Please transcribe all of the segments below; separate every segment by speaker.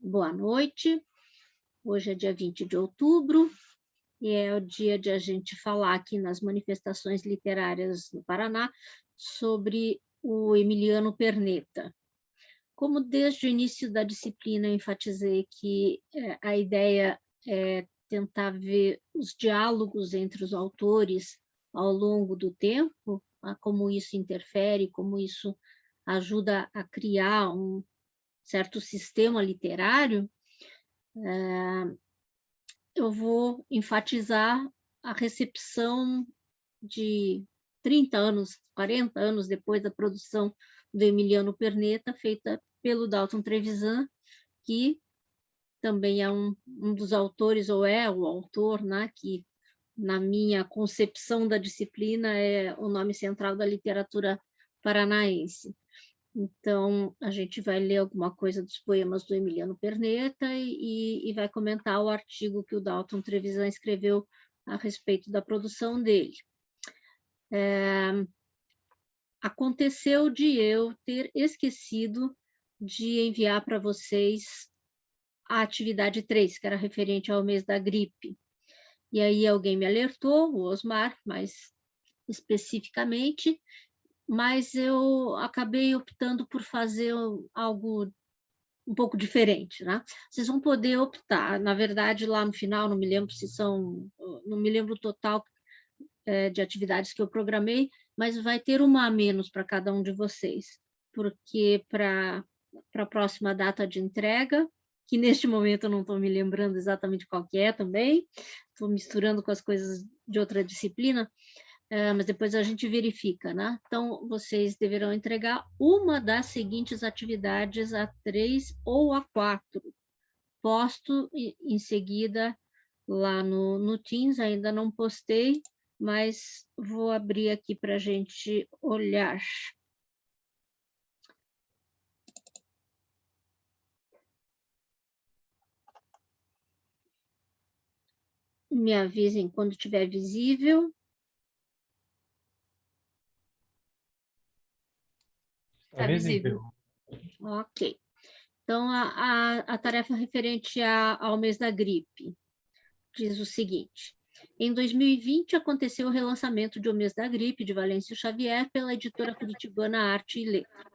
Speaker 1: Boa noite. Hoje é dia 20 de outubro e é o dia de a gente falar aqui nas manifestações literárias no Paraná sobre o Emiliano Perneta. Como desde o início da disciplina eu enfatizei que a ideia é tentar ver os diálogos entre os autores ao longo do tempo, como isso interfere, como isso ajuda a criar um certo sistema literário, eu vou enfatizar a recepção de 30 anos, 40 anos depois da produção do Emiliano Perneta, feita pelo Dalton Trevisan, que também é um dos autores, ou é o autor, né, que na minha concepção da disciplina é o nome central da literatura paranaense. Então, a gente vai ler alguma coisa dos poemas do Emiliano Perneta e vai comentar o artigo que o Dalton Trevisan escreveu a respeito da produção dele. Aconteceu de eu ter esquecido de enviar para vocês a atividade 3, que era referente ao mês da gripe. E aí alguém me alertou, o Osmar, mais especificamente, mas eu acabei optando por fazer algo um pouco diferente, né? Vocês vão poder optar, na verdade, lá no final, não me lembro se são, não me lembro o total de atividades que eu programei, mas vai ter uma a menos para cada um de vocês, porque para a próxima data de entrega, que neste momento eu não estou me lembrando exatamente qual que é também, estou misturando com as coisas de outra disciplina, mas depois a gente verifica, né? Então, vocês deverão entregar uma das seguintes atividades, a 3 ou a 4. Posto em seguida lá no Teams, ainda não postei, mas vou abrir aqui para a gente olhar. Me avisem quando estiver visível.
Speaker 2: Está visível.
Speaker 1: Ok. Então, a tarefa referente ao mês da gripe diz o seguinte: em 2020, aconteceu o relançamento de O Mês da Gripe, de Valêncio Xavier, pela editora curitibana Arte e Letra.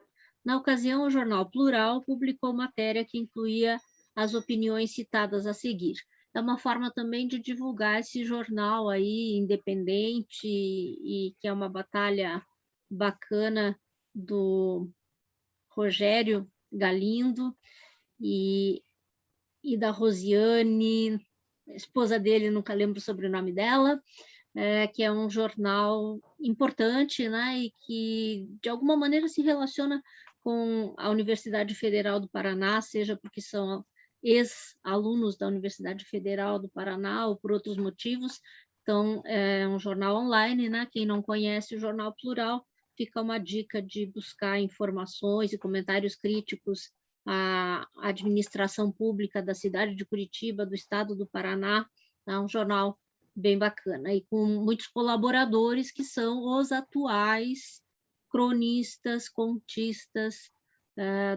Speaker 1: Na ocasião, o jornal Plural publicou matéria que incluía as opiniões citadas a seguir. É uma forma também de divulgar esse jornal aí, independente, e que é uma batalha bacana do Rogério Galindo e da Rosiane, esposa dele, nunca lembro o sobrenome dela, que é um jornal importante, né, e que, de alguma maneira, se relaciona com a Universidade Federal do Paraná, seja porque são ex-alunos da Universidade Federal do Paraná ou por outros motivos. Então, é um jornal online, né? Quem não conhece o Jornal Plural, fica uma dica de buscar informações e comentários críticos à administração pública da cidade de Curitiba, do estado do Paraná. É um jornal bem bacana, e com muitos colaboradores que são os atuais cronistas, contistas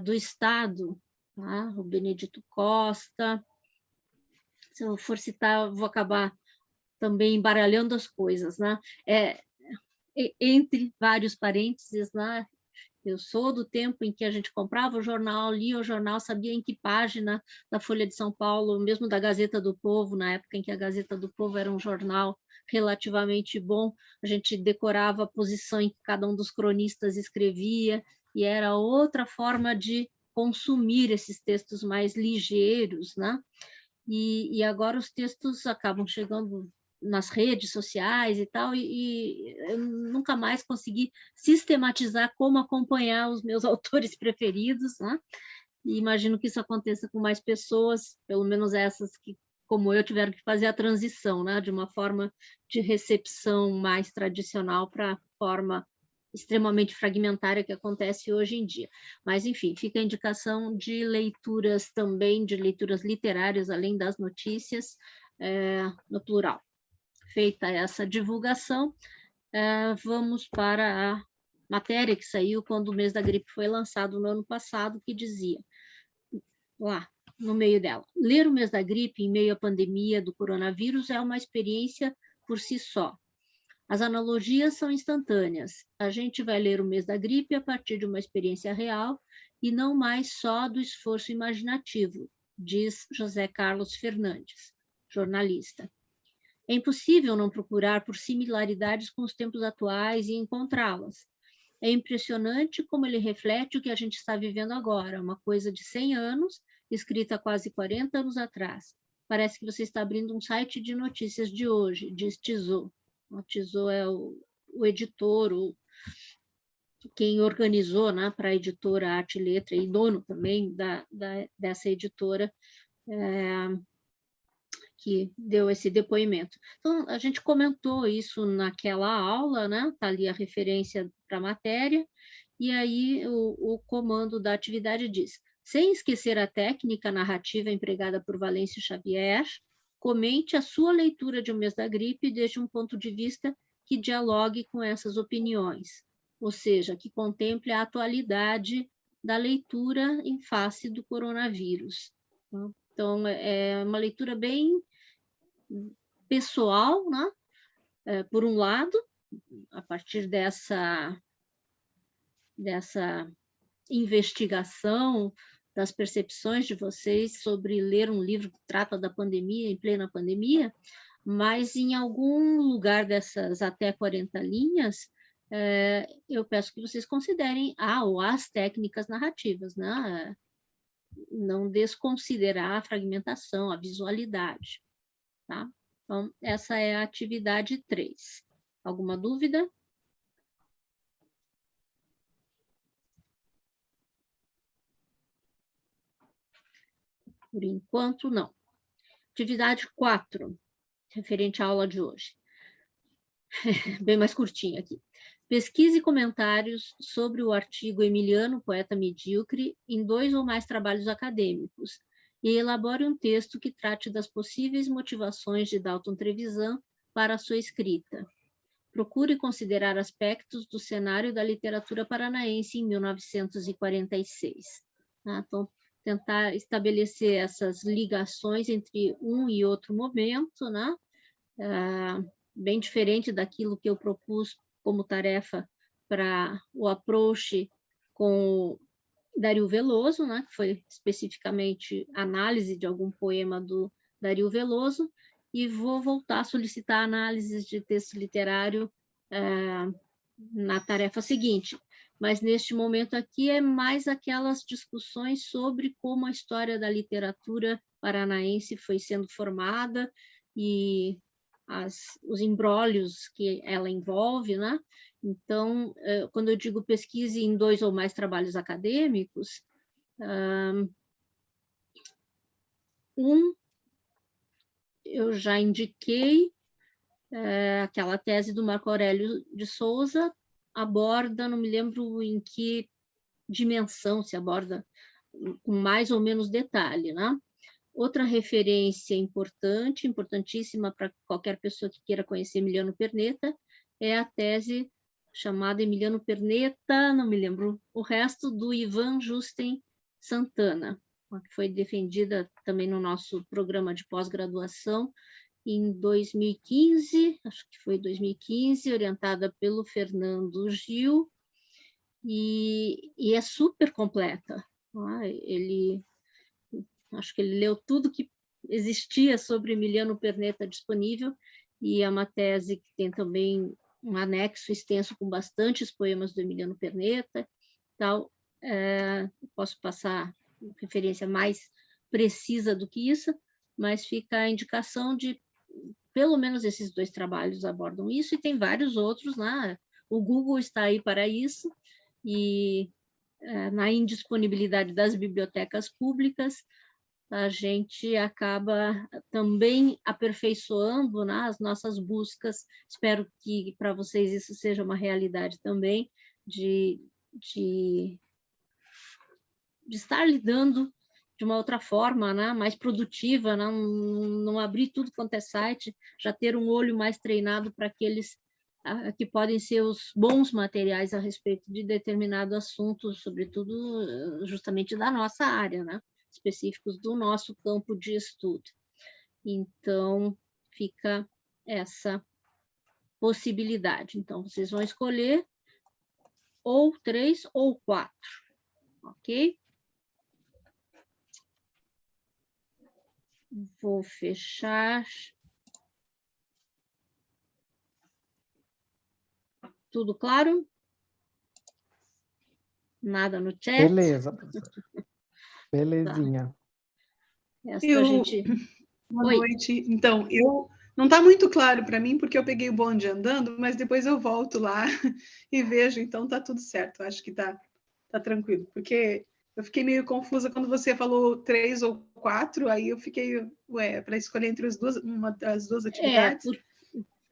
Speaker 1: do Estado, tá? O Benedito Costa. Se eu for citar, vou acabar também embaralhando as coisas, né? Entre vários parênteses, né? Eu sou do tempo em que a gente comprava o jornal, lia o jornal, sabia em que página da Folha de São Paulo, mesmo da Gazeta do Povo, na época em que a Gazeta do Povo era um jornal relativamente bom, a gente decorava a posição em que cada um dos cronistas escrevia, e era outra forma de consumir esses textos mais ligeiros, né? E agora os textos acabam chegando nas redes sociais e tal, e eu nunca mais consegui sistematizar como acompanhar os meus autores preferidos, né? E imagino que isso aconteça com mais pessoas, pelo menos essas que, como eu, tiveram que fazer a transição, né? De uma forma de recepção mais tradicional para a forma extremamente fragmentária que acontece hoje em dia. Mas, enfim, fica a indicação de leituras também, de leituras literárias, além das notícias, no plural. Feita essa divulgação, vamos para a matéria que saiu quando o mês da gripe foi lançado no ano passado, que dizia, lá, no meio dela. Ler o mês da gripe em meio à pandemia do coronavírus é uma experiência por si só. As analogias são instantâneas. A gente vai ler o mês da gripe a partir de uma experiência real e não mais só do esforço imaginativo, diz José Carlos Fernandes, jornalista. É impossível não procurar por similaridades com os tempos atuais e encontrá-las. É impressionante como ele reflete o que a gente está vivendo agora, uma coisa de 100 anos, escrita há quase 40 anos atrás. Parece que você está abrindo um site de notícias de hoje, diz Tizot. O Tizot é o editor, quem organizou, né, para a editora Arte e Letra e dono também dessa editora, que deu esse depoimento. Então, a gente comentou isso naquela aula, né? Está ali a referência para a matéria, e aí o comando da atividade diz: sem esquecer a técnica narrativa empregada por Valêncio Xavier, comente a sua leitura de O Mês da Gripe desde um ponto de vista que dialogue com essas opiniões, ou seja, que contemple a atualidade da leitura em face do coronavírus. Então, é uma leitura bem pessoal, né? Por um lado, a partir dessa investigação das percepções de vocês sobre ler um livro que trata da pandemia, em plena pandemia, mas em algum lugar dessas até 40 linhas, eu peço que vocês considerem ou as técnicas narrativas, né? Não desconsiderar a fragmentação, a visualidade, tá? Então, essa é a atividade 3. Alguma dúvida? Por enquanto, não. Atividade 4, referente à aula de hoje. Bem mais curtinha aqui. Pesquise comentários sobre o artigo Emiliano, poeta medíocre, em 2 ou mais trabalhos acadêmicos, e elabore um texto que trate das possíveis motivações de Dalton Trevisan para a sua escrita. Procure considerar aspectos do cenário da literatura paranaense em 1946. Então, tentar estabelecer essas ligações entre um e outro momento, né? Bem diferente daquilo que eu propus como tarefa para o approach com Dario Veloso, né, que foi especificamente análise de algum poema do Dario Veloso, e vou voltar a solicitar análises de texto literário na tarefa seguinte. Mas neste momento aqui é mais aquelas discussões sobre como a história da literatura paranaense foi sendo formada e os embrólios que ela envolve, né? Então, quando eu digo pesquise em 2 ou mais trabalhos acadêmicos, eu já indiquei, aquela tese do Marco Aurélio de Souza, aborda, não me lembro em que dimensão se aborda, com mais ou menos detalhe, né? Outra referência importante, importantíssima para qualquer pessoa que queira conhecer Emiliano Perneta, é a tese chamada Emiliano Perneta, não me lembro o resto, do Ivan Justen Santana, que foi defendida também no nosso programa de pós-graduação em 2015, acho que foi 2015, orientada pelo Fernando Gil, e é super completa. Acho que ele leu tudo que existia sobre Emiliano Perneta disponível, e é uma tese que tem também um anexo extenso com bastantes poemas do Emiliano Perneta. Tal. Posso passar referência mais precisa do que isso, mas fica a indicação de pelo menos esses 2 trabalhos abordam isso, e tem vários outros, né? O Google está aí para isso, e na indisponibilidade das bibliotecas públicas, a gente acaba também aperfeiçoando, né, as nossas buscas. Espero que para vocês isso seja uma realidade também, de estar lidando de uma outra forma, né, mais produtiva, né, não abrir tudo quanto é site, já ter um olho mais treinado para aqueles que podem ser os bons materiais a respeito de determinado assunto, sobretudo justamente da nossa área, né? específicos do nosso campo de estudo. Então, fica essa possibilidade. Então, vocês vão escolher ou 3 ou 4, ok? Vou fechar. Tudo claro? Nada no chat?
Speaker 2: Beleza, professora. Belezinha.
Speaker 1: Essa a gente...
Speaker 3: Boa
Speaker 1: Oi.
Speaker 3: noite. Então, não está muito claro para mim, porque eu peguei o bonde andando, mas depois eu volto lá e vejo, então está tudo certo. Acho que tá tranquilo, porque eu fiquei meio confusa quando você falou 3 ou 4, aí eu fiquei, para escolher entre uma das duas atividades.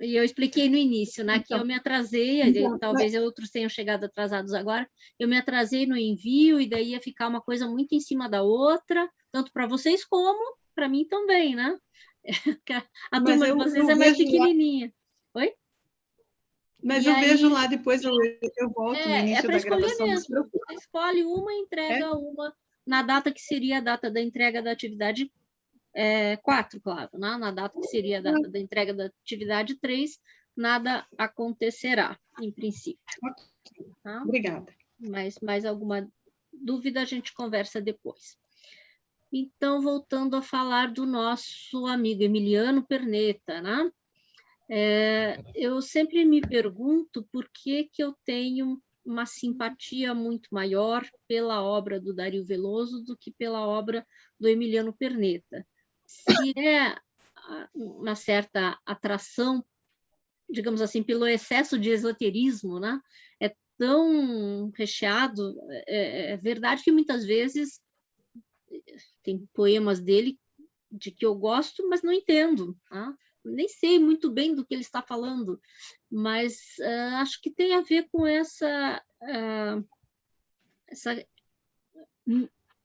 Speaker 1: E eu expliquei no início, né, que eu me atrasei, talvez outros tenham chegado atrasados agora, eu me atrasei no envio, e daí ia ficar uma coisa muito em cima da outra, tanto para vocês como para mim também, né? A turma de vocês é mais pequenininha. Oi?
Speaker 3: Mas eu vejo lá, depois eu volto no início da gravação.
Speaker 1: Mesmo. Você escolhe uma e entrega uma na data que seria a data da entrega da atividade 4, claro, né? Na data que seria a data da entrega da atividade 3, nada acontecerá, em princípio. Tá?
Speaker 3: Obrigada.
Speaker 1: Mas mais alguma dúvida, a gente conversa depois. Então, voltando a falar do nosso amigo Emiliano Perneta, né? Eu sempre me pergunto por que eu tenho uma simpatia muito maior pela obra do Dario Veloso do que pela obra do Emiliano Perneta. Se é uma certa atração, digamos assim, pelo excesso de esoterismo, né? É tão recheado, é verdade que muitas vezes tem poemas dele de que eu gosto, mas não entendo, tá? Nem sei muito bem do que ele está falando, mas acho que tem a ver com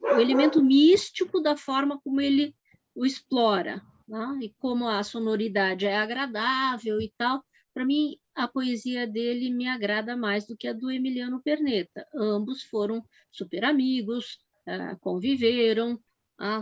Speaker 1: o elemento místico da forma como ele o explora, né? E como a sonoridade é agradável e tal. Para mim, a poesia dele me agrada mais do que a do Emiliano Perneta. Ambos foram super amigos, conviveram,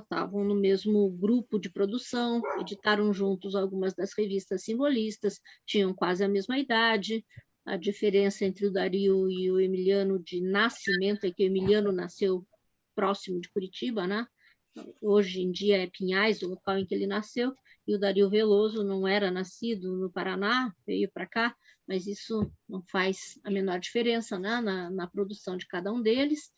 Speaker 1: estavam no mesmo grupo de produção, editaram juntos algumas das revistas simbolistas, tinham quase a mesma idade. A diferença entre o Dario e o Emiliano de nascimento é que o Emiliano nasceu próximo de Curitiba, né? Hoje em dia é Pinhais, o local em que ele nasceu, e o Dario Veloso não era nascido no Paraná, veio para cá, mas isso não faz a menor diferença, né? na produção de cada um deles.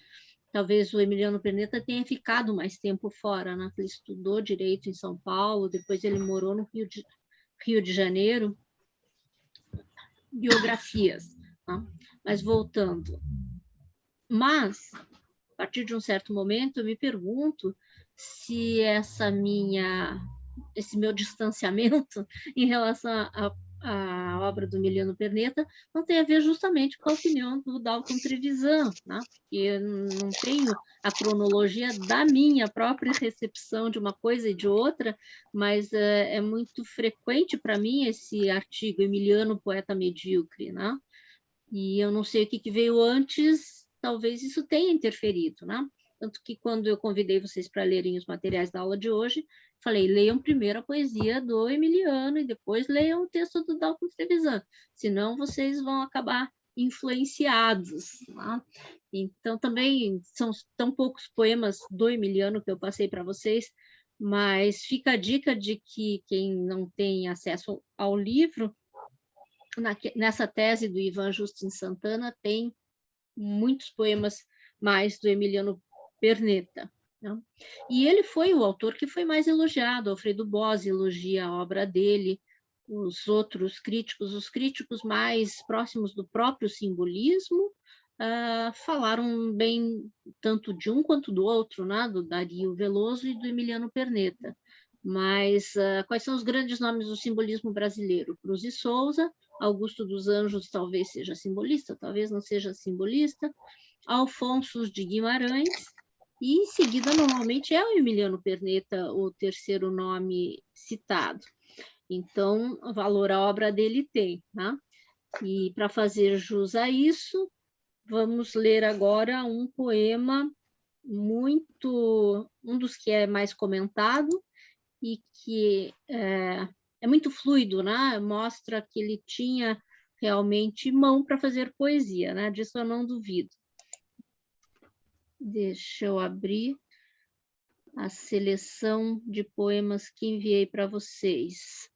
Speaker 1: Talvez o Emiliano Perneta tenha ficado mais tempo fora, né? Ele estudou Direito em São Paulo, depois ele morou no Rio de Janeiro. Biografias, tá? Mas voltando. Mas, a partir de um certo momento, eu me pergunto se esse meu distanciamento em relação à obra do Emiliano Perneta não tem a ver justamente com a opinião do Dalton Trevisan, né? Que eu não tenho a cronologia da minha própria recepção de uma coisa e de outra, mas é muito frequente para mim esse artigo Emiliano, poeta medíocre, né? E eu não sei o que veio antes, talvez isso tenha interferido, né? Tanto que quando eu convidei vocês para lerem os materiais da aula de hoje, falei, leiam primeiro a poesia do Emiliano e depois leiam o texto do Dalton Trevisan, senão vocês vão acabar influenciados, né? Então, também são tão poucos poemas do Emiliano que eu passei para vocês, mas fica a dica de que quem não tem acesso ao livro, nessa tese do Ivan Justin Santana, tem muitos poemas mais do Emiliano Perneta, né? E ele foi o autor que foi mais elogiado. Alfredo Bozzi elogia a obra dele, os outros críticos, os críticos mais próximos do próprio simbolismo, falaram bem tanto de um quanto do outro, né? Do Dario Veloso e do Emiliano Perneta. Mas quais são os grandes nomes do simbolismo brasileiro? Cruz e Souza, Augusto dos Anjos talvez seja simbolista, talvez não seja simbolista, Alfonso de Guimarães, e em seguida, normalmente, é o Emiliano Perneta o terceiro nome citado. Então, valor a obra dele tem, né? E para fazer jus a isso, vamos ler agora um poema um dos que é mais comentado e que é muito fluido, né? Mostra que ele tinha realmente mão para fazer poesia, né? Disso eu não duvido. Deixa eu abrir a seleção de poemas que enviei para vocês.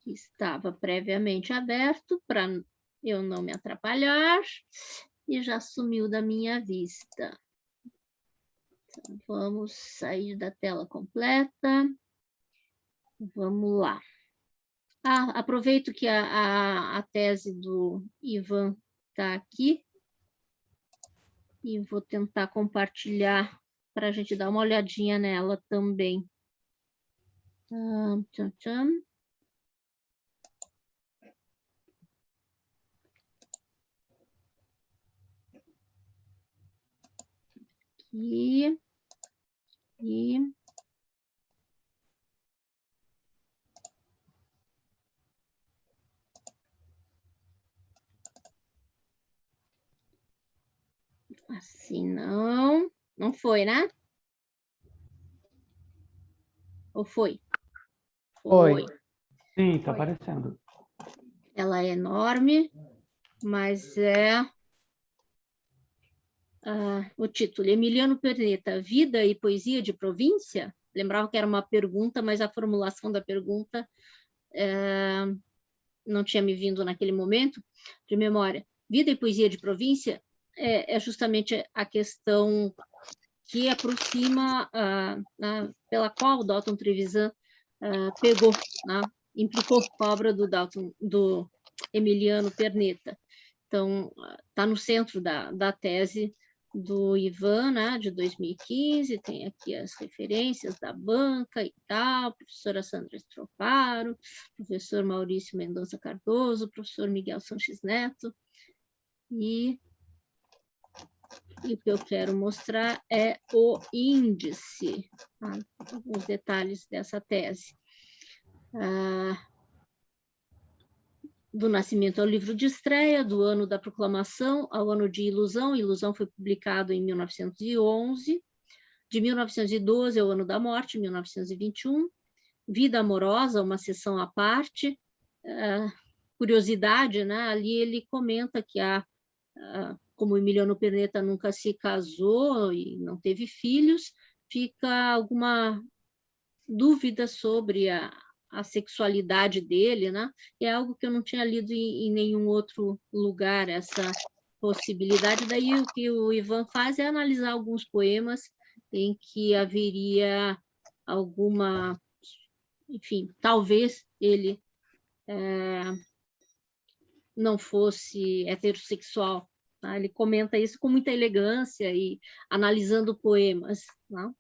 Speaker 1: Que estava previamente aberto para eu não me atrapalhar e já sumiu da minha vista. Então, vamos sair da tela completa. Vamos lá. Aproveito que a tese do Ivan está aqui e vou tentar compartilhar para a gente dar uma olhadinha nela também. Tcham, tcham. Aqui. E assim não foi, né? Ou foi?
Speaker 2: Foi.
Speaker 4: Sim, está aparecendo.
Speaker 1: Ela é enorme, mas o título, Emiliano Perneta, Vida e Poesia de Província? Lembrava que era uma pergunta, mas a formulação da pergunta não tinha me vindo naquele momento de memória. Vida e Poesia de Província é justamente a questão que aproxima, pela qual o Dalton Trevisan pegou, né? Implicou com a obra do Emiliano Perneta. Então, está no centro da tese do Ivan, né, de 2015, tem aqui as referências da banca e tal, professora Sandra Stroparo, professor Maurício Mendonça Cardoso, professor Miguel Sanches Neto, e o que eu quero mostrar é o índice, tá? Os detalhes dessa tese. Do nascimento ao livro de estreia, do ano da proclamação ao ano de Ilusão. Ilusão foi publicado em 1911. De 1912 ao ano da morte, 1921. Vida amorosa, uma sessão à parte. Curiosidade, né? Ali ele comenta que como Emiliano Perneta nunca se casou e não teve filhos, fica alguma dúvida sobre a sexualidade dele, né? E é algo que eu não tinha lido em nenhum outro lugar, essa possibilidade. Daí o que o Ivan faz é analisar alguns poemas em que haveria alguma, enfim, talvez ele não fosse heterossexual. Tá? Ele comenta isso com muita elegância e analisando poemas. Tá?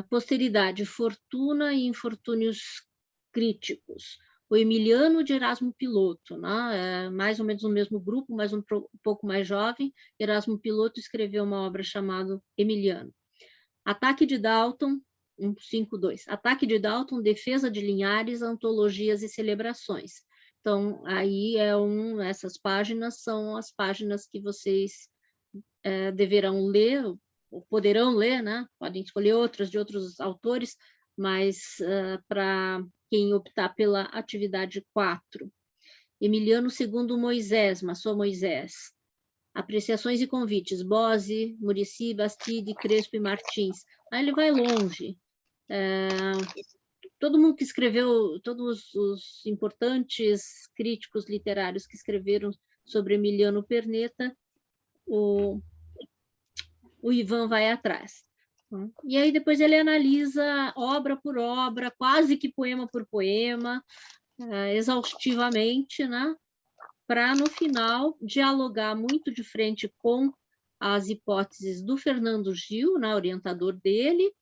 Speaker 1: Posteridade, fortuna e infortúnios críticos. O Emiliano de Erasmo Piloto, né? Mais ou menos no mesmo grupo, mas um pouco mais jovem, Erasmo Piloto escreveu uma obra chamada Emiliano. Ataque de Dalton, 152. Ataque de Dalton, Defesa de Linhares, Antologias e Celebrações. Então, aí essas páginas são as páginas que vocês deverão ler, ou poderão ler, né? Podem escolher outras de outros autores, mas para quem optar pela atividade 4. Emiliano segundo Moisés, Maçom Moisés. Apreciações e convites, Bose, Muricy, Bastide, Crespo e Martins. Aí ele vai longe. Todo mundo que escreveu, todos os importantes críticos literários que escreveram sobre Emiliano Perneta, o Ivan vai atrás. E aí depois ele analisa obra por obra, quase que poema por poema, exaustivamente, né? Para, no final, dialogar muito de frente com as hipóteses do Fernando Gil, né, orientador dele.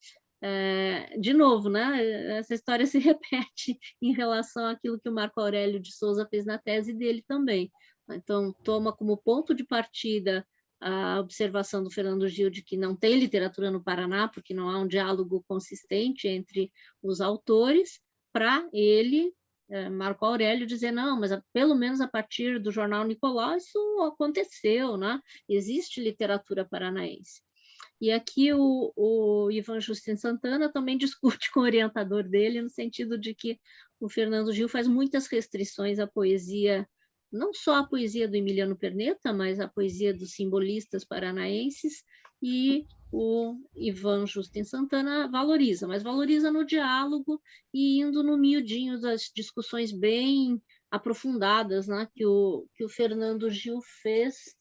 Speaker 1: De novo, né, essa história se repete em relação àquilo que o Marco Aurélio de Souza fez na tese dele também. Então, toma como ponto de partida a observação do Fernando Gil de que não tem literatura no Paraná, porque não há um diálogo consistente entre os autores, para ele Marco Aurélio dizer, não, mas pelo menos a partir do jornal Nicolau isso aconteceu, né? Existe literatura paranaense. E aqui o Ivan Justin Santana também discute com o orientador dele, no sentido de que o Fernando Gil faz muitas restrições à poesia, não só a poesia do Emiliano Perneta, mas a poesia dos simbolistas paranaenses, e o Ivan Justin Santana valoriza, mas valoriza no diálogo e indo no miudinho das discussões bem aprofundadas, né, que o Fernando Gil fez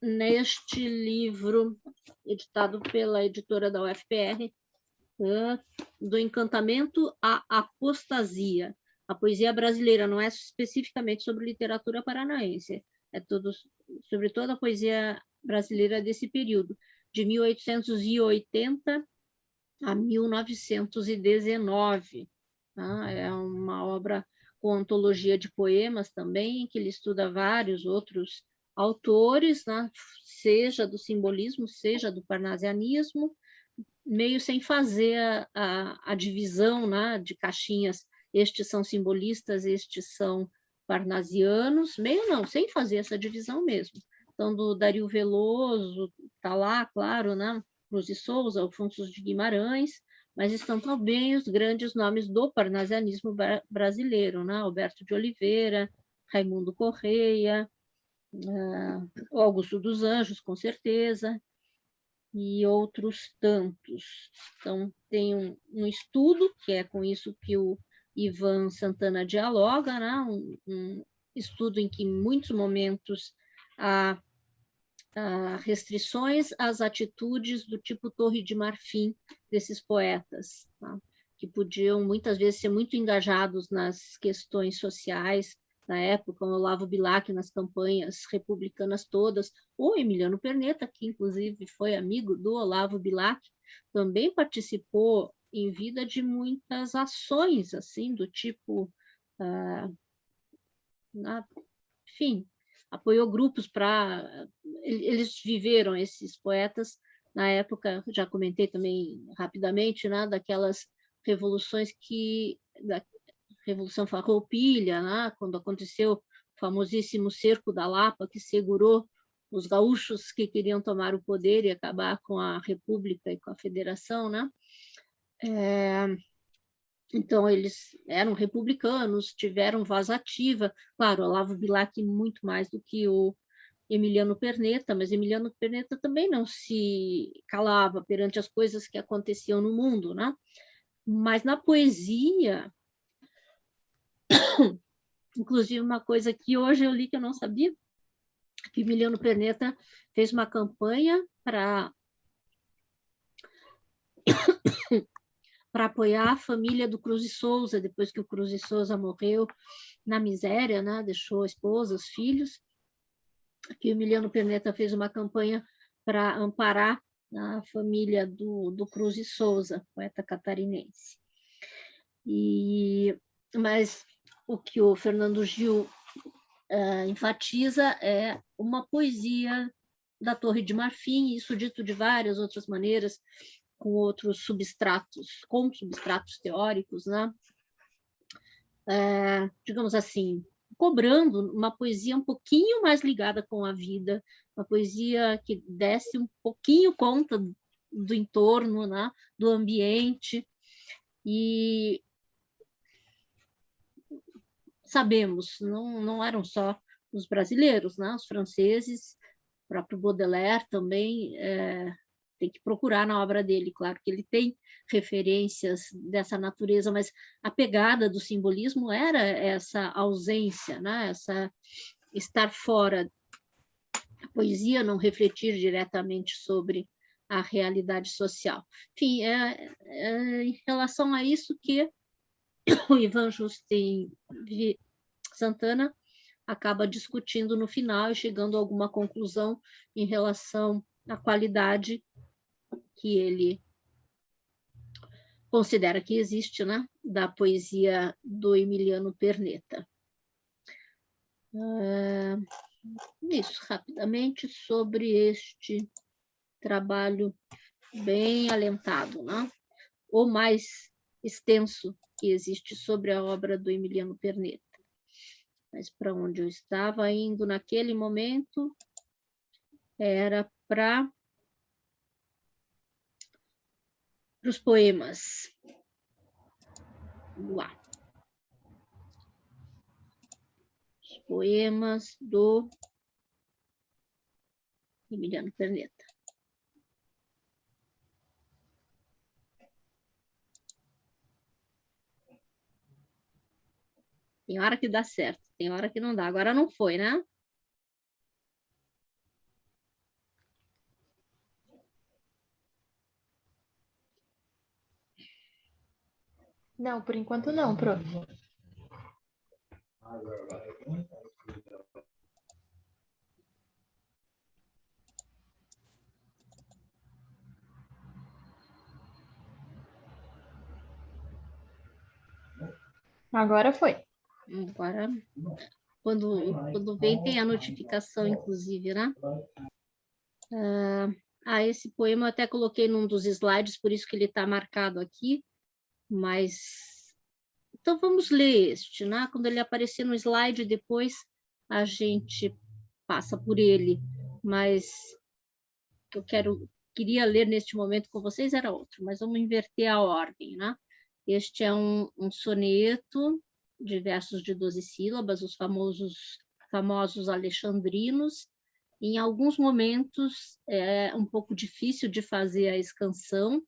Speaker 1: neste livro, editado pela editora da UFPR, Do Encantamento à Apostasia. A poesia brasileira não é especificamente sobre literatura paranaense, é sobre toda a poesia brasileira desse período, de 1880 a 1919. É uma obra com antologia de poemas também, que ele estuda vários outros autores, né? Seja do simbolismo, seja do parnasianismo, meio sem fazer a divisão, né, de caixinhas, estes são simbolistas, estes são parnasianos, meio não, sem fazer essa divisão mesmo. Então, do Dario Veloso, está lá, claro, né, Cruz e Souza, Afonso de Guimarães, mas estão também os grandes nomes do parnasianismo brasileiro, né, Alberto de Oliveira, Raimundo Correia, Augusto dos Anjos, com certeza, e outros tantos. Então, tem um estudo, que é com isso que o Ivan Santana dialoga, né? Um estudo em que, em muitos momentos, há restrições às atitudes do tipo Torre de Marfim desses poetas, tá? Que podiam, muitas vezes, ser muito engajados nas questões sociais na época, o Olavo Bilac nas campanhas republicanas todas, o Emiliano Perneta, que inclusive foi amigo do Olavo Bilac, também participou em vida de muitas ações, assim, do tipo, enfim, apoiou grupos para... Eles viveram, esses poetas, na época, já comentei também rapidamente, né, daquelas revoluções da Revolução Farroupilha, né, quando aconteceu o famosíssimo Cerco da Lapa, que segurou os gaúchos que queriam tomar o poder e acabar com a República e com a Federação, né? Então, eles eram republicanos, tiveram voz ativa. Claro, Olavo Bilac muito mais do que o Emiliano Perneta, mas Emiliano Perneta também não se calava perante as coisas que aconteciam no mundo, né? Mas na poesia, inclusive uma coisa que hoje eu li que eu não sabia, que Emiliano Perneta fez uma campanha para apoiar a família do Cruz e Souza, depois que o Cruz e Souza morreu na miséria, né? Deixou a esposa, os filhos, que o Emiliano Perneta fez uma campanha para amparar a família do Cruz e Souza, poeta catarinense. Mas o que o Fernando Gil enfatiza é uma poesia da Torre de Marfim, isso dito de várias outras maneiras, com outros substratos, com substratos teóricos, né? Digamos assim, cobrando uma poesia um pouquinho mais ligada com a vida, uma poesia que desse um pouquinho conta do entorno, né? Do ambiente, e sabemos, não eram só os brasileiros, né? Os franceses, o próprio Baudelaire também tem que procurar na obra dele, claro que ele tem referências dessa natureza, mas a pegada do simbolismo era essa ausência, né? Essa estar fora, a poesia não refletir diretamente sobre a realidade social. Enfim, em relação a isso que o Ivan Justin Santana acaba discutindo no final e chegando a alguma conclusão em relação à qualidade que ele considera que existe, né, da poesia do Emiliano Perneta. Isso, rapidamente, sobre este trabalho bem alentado, né? O mais extenso que existe sobre a obra do Emiliano Perneta. Mas para onde eu estava indo naquele momento era para os poemas. Vamos lá. Os poemas do Emiliano Perneta. Tem hora que dá certo, tem hora que não dá. Agora não foi, né?
Speaker 5: Não, por enquanto não, Pro. Agora foi.
Speaker 1: Agora, quando vem, tem a notificação, inclusive, né? Esse poema eu até coloquei num dos slides, por isso que ele está marcado aqui, mas... Então, vamos ler este, né? Quando ele aparecer no slide, depois a gente passa por ele, mas o que eu queria ler neste momento com vocês era outro, mas vamos inverter a ordem, né? Este é um soneto de versos de 12 sílabas, os famosos alexandrinos. Em alguns momentos é um pouco difícil de fazer a escansão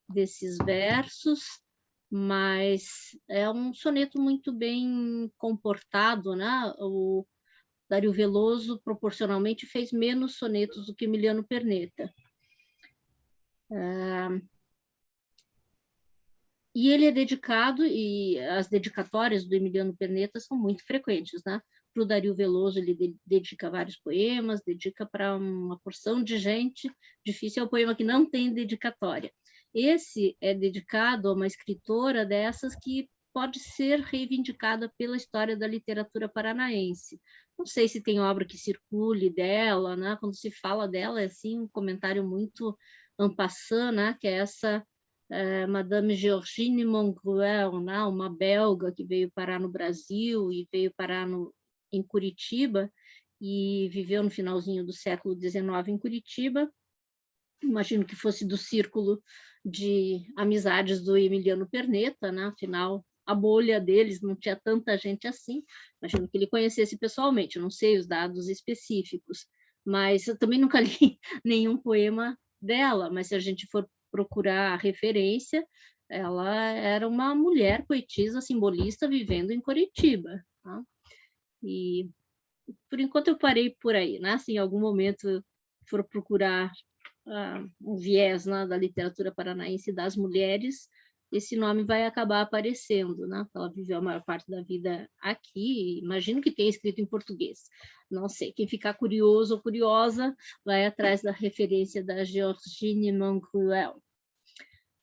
Speaker 1: desses versos, mas é um soneto muito bem comportado, né? O Dario Veloso, proporcionalmente, fez menos sonetos do que Emiliano Perneta. E ele é dedicado, e as dedicatórias do Emiliano Perneta são muito frequentes, né? Para o Dario Veloso, ele dedica vários poemas, dedica para uma porção de gente. Difícil é o poema que não tem dedicatória. Esse é dedicado a uma escritora dessas que pode ser reivindicada pela história da literatura paranaense. Não sei se tem obra que circule dela, né? Quando se fala dela, é assim, um comentário muito en passant, né? Que é essa Madame Georgine Mongruel, né? Uma belga que veio parar no Brasil e veio parar em Curitiba e viveu no finalzinho do século XIX em Curitiba. Imagino que fosse do círculo de amizades do Emiliano Perneta, né? Afinal, a bolha deles não tinha tanta gente assim. Imagino que ele conhecesse pessoalmente, não sei os dados específicos, mas eu também nunca li nenhum poema dela, mas se a gente for procurar a referência, ela era uma mulher poetisa, simbolista, vivendo em Curitiba. Tá? E, por enquanto, eu parei por aí, né? Se em algum momento for procurar um viés, né, da literatura paranaense das mulheres, esse nome vai acabar aparecendo, né? Ela viveu a maior parte da vida aqui, imagino que tenha escrito em português. Não sei, quem ficar curioso ou curiosa vai atrás da referência da Georgine Mongruel.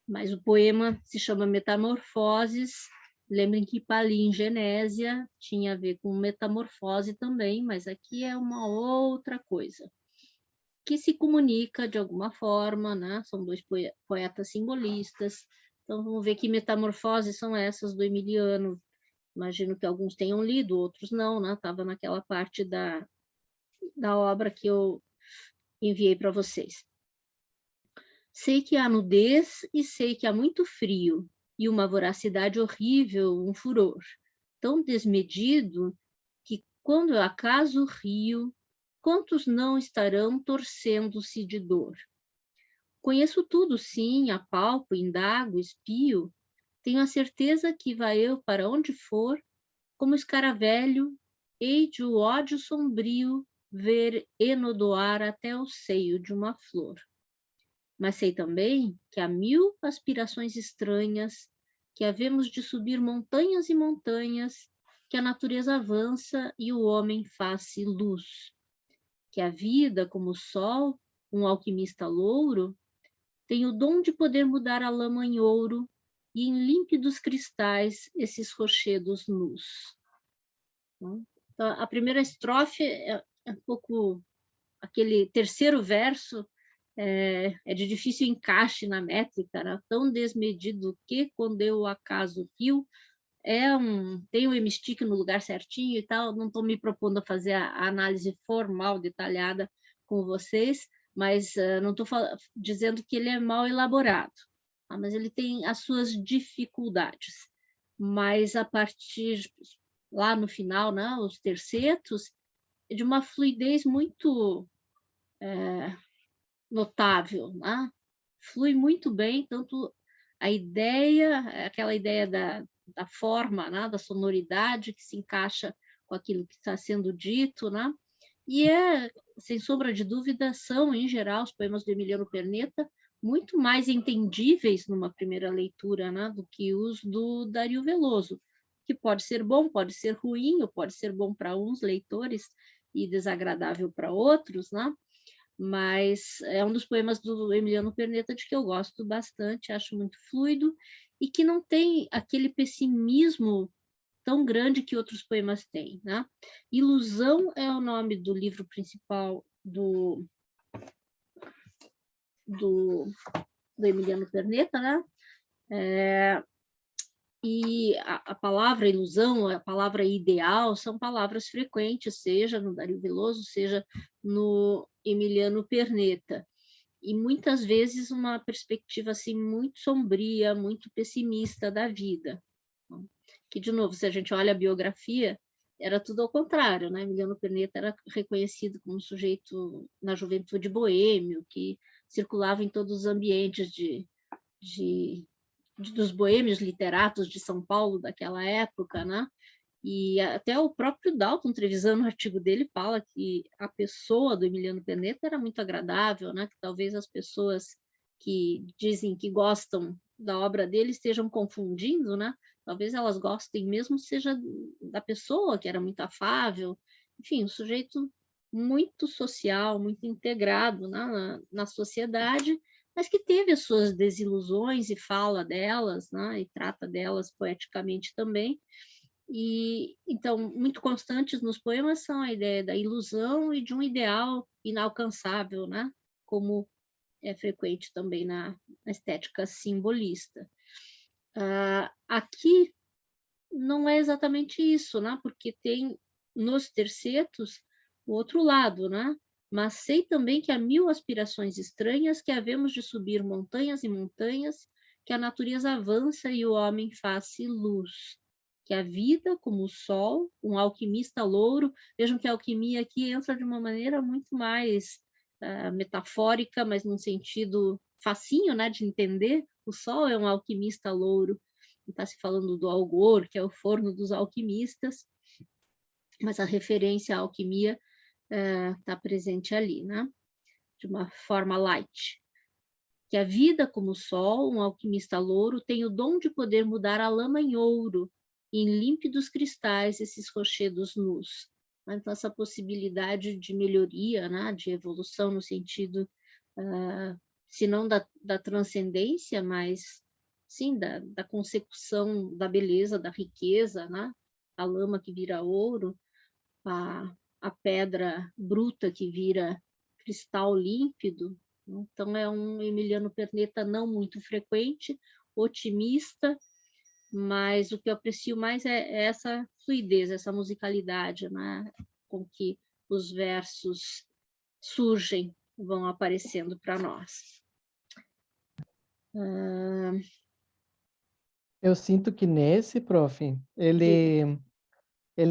Speaker 1: Mas o poema se chama Metamorfoses. Lembrem que palingenésia tinha a ver com metamorfose também, mas aqui é uma outra coisa, que se comunica de alguma forma, né? São dois poetas simbolistas. Então, vamos ver que metamorfoses são essas do Emiliano. Imagino que alguns tenham lido, outros não, né? Estava naquela parte da obra que eu enviei para vocês. Sei que há nudez e sei que há muito frio, e uma voracidade horrível, um furor, tão desmedido que, quando eu acaso rio, quantos não estarão torcendo-se de dor? Conheço tudo, sim, apalpo, indago, espio, tenho a certeza que vai eu para onde for, como escaravelho, hei de o ódio sombrio ver enodoar até o seio de uma flor. Mas sei também que há 1000 aspirações estranhas, que havemos de subir montanhas e montanhas, que a natureza avança e o homem faz-se luz. Que a vida, como o sol, um alquimista louro, tem o dom de poder mudar a lama em ouro e em límpidos cristais esses rochedos nus. Então, a primeira estrofe é um pouco aquele terceiro verso é de difícil encaixe na métrica, né? Tão desmedido que, quando eu o acaso viu, tem o hemstick no lugar certinho e tal. Não estou me propondo a fazer a análise formal, detalhada com vocês, mas não estou dizendo que ele é mal elaborado, tá? Mas ele tem as suas dificuldades. Mas a partir, lá no final, né, os tercetos, de uma fluidez muito notável, né? Flui muito bem, tanto a ideia, aquela ideia da forma, né? Da sonoridade que se encaixa com aquilo que está sendo dito, né? E sem sombra de dúvida, são, em geral, os poemas do Emiliano Perneta muito mais entendíveis numa primeira leitura, né? Do que os do Dario Veloso, que pode ser bom, pode ser ruim, ou pode ser bom para uns leitores e desagradável para outros, né? Mas é um dos poemas do Emiliano Perneta de que eu gosto bastante, acho muito fluido, e que não tem aquele pessimismo tão grande que outros poemas têm, né? Ilusão é o nome do livro principal do Emiliano Perneta, né? E a palavra ilusão, a palavra ideal, são palavras frequentes, seja no Dario Veloso, seja no Emiliano Perneta. E muitas vezes uma perspectiva assim muito sombria, muito pessimista da vida. Que, de novo, se a gente olha a biografia, era tudo ao contrário, né? Emiliano Perneta era reconhecido como um sujeito na juventude boêmio, que circulava em todos os ambientes dos boêmios literatos de São Paulo daquela época, né? E até o próprio Dalton Trevisan, no artigo dele, fala que a pessoa do Emiliano Perneta era muito agradável, né? Que talvez as pessoas que dizem que gostam da obra dele estejam confundindo, né? Talvez elas gostem mesmo seja da pessoa, que era muito afável. Enfim, um sujeito muito social, muito integrado, né, na sociedade, mas que teve as suas desilusões e fala delas, né, e trata delas poeticamente também. E então, muito constantes nos poemas são a ideia da ilusão e de um ideal inalcançável, né, como é frequente também na estética simbolista. Aqui não é exatamente isso, né, porque tem nos tercetos o outro lado, né? Mas sei também que há 1000 aspirações estranhas, que havemos de subir montanhas e montanhas, que a natureza avança e o homem faz-se luz, que a vida, como o sol, um alquimista louro. Vejam que a alquimia aqui entra de uma maneira muito mais metafórica, mas num sentido facinho, né, de entender. O sol é um alquimista louro, está se falando do Algor, que é o forno dos alquimistas, mas a referência à alquimia está presente ali, né? De uma forma light. Que a vida, como o sol, um alquimista louro, tem o dom de poder mudar a lama em ouro, e em límpidos cristais esses rochedos nus. Então, essa possibilidade de melhoria, né? De evolução no sentido, se não da transcendência, mas sim da consecução da beleza, da riqueza, né? A lama que vira ouro, a pedra bruta que vira cristal límpido. Então, é um Emiliano Perneta não muito frequente, otimista, mas o que eu aprecio mais é essa fluidez, essa musicalidade, né? Com que os versos surgem, vão aparecendo para nós.
Speaker 2: Eu sinto que nesse, prof, ele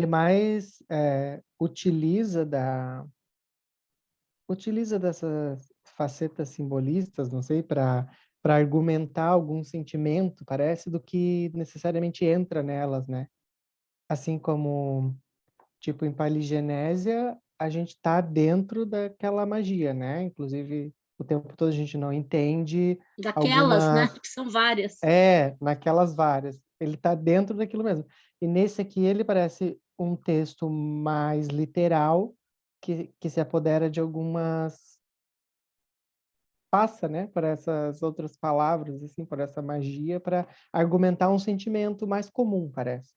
Speaker 2: mais utiliza dessas facetas simbolistas, não sei, para argumentar algum sentimento, parece, do que necessariamente entra nelas, né? Assim como, tipo, em Paligenésia, a gente está dentro daquela magia, né? Inclusive, o tempo todo a gente não entende
Speaker 1: Daquelas, né?
Speaker 2: algumas...
Speaker 1: Que são várias.
Speaker 2: naquelas várias. Ele está dentro daquilo mesmo. E nesse aqui, ele parece um texto mais literal, que se apodera de algumas... passa, né, por essas outras palavras, assim, por essa magia, para argumentar um sentimento mais comum, parece.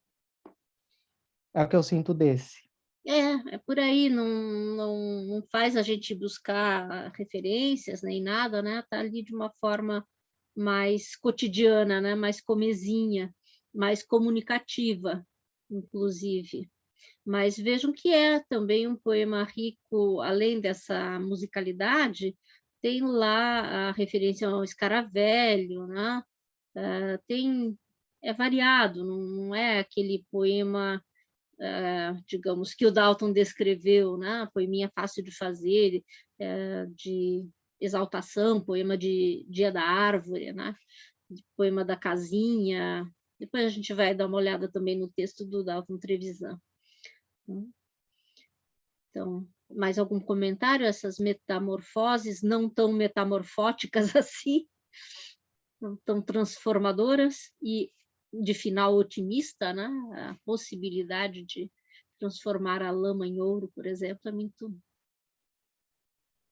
Speaker 2: É o que eu sinto desse.
Speaker 1: É por aí, não faz a gente buscar referências nem nada, né? Tá ali de uma forma mais cotidiana, né? Mais comezinha, mais comunicativa, inclusive. Mas vejam que é também um poema rico, além dessa musicalidade, tem lá a referência ao escaravelho, né? É variado, não é aquele poema, digamos, que o Dalton descreveu, né? Poeminha fácil de fazer, de exaltação, poema de Dia da Árvore, né? Poema da casinha. Depois a gente vai dar uma olhada também no texto do Dalton Trevisan. Então, mais algum comentário? Essas metamorfoses não tão metamorfóticas assim, não tão transformadoras e de final otimista, né? A possibilidade de transformar a lama em ouro, por exemplo, é muito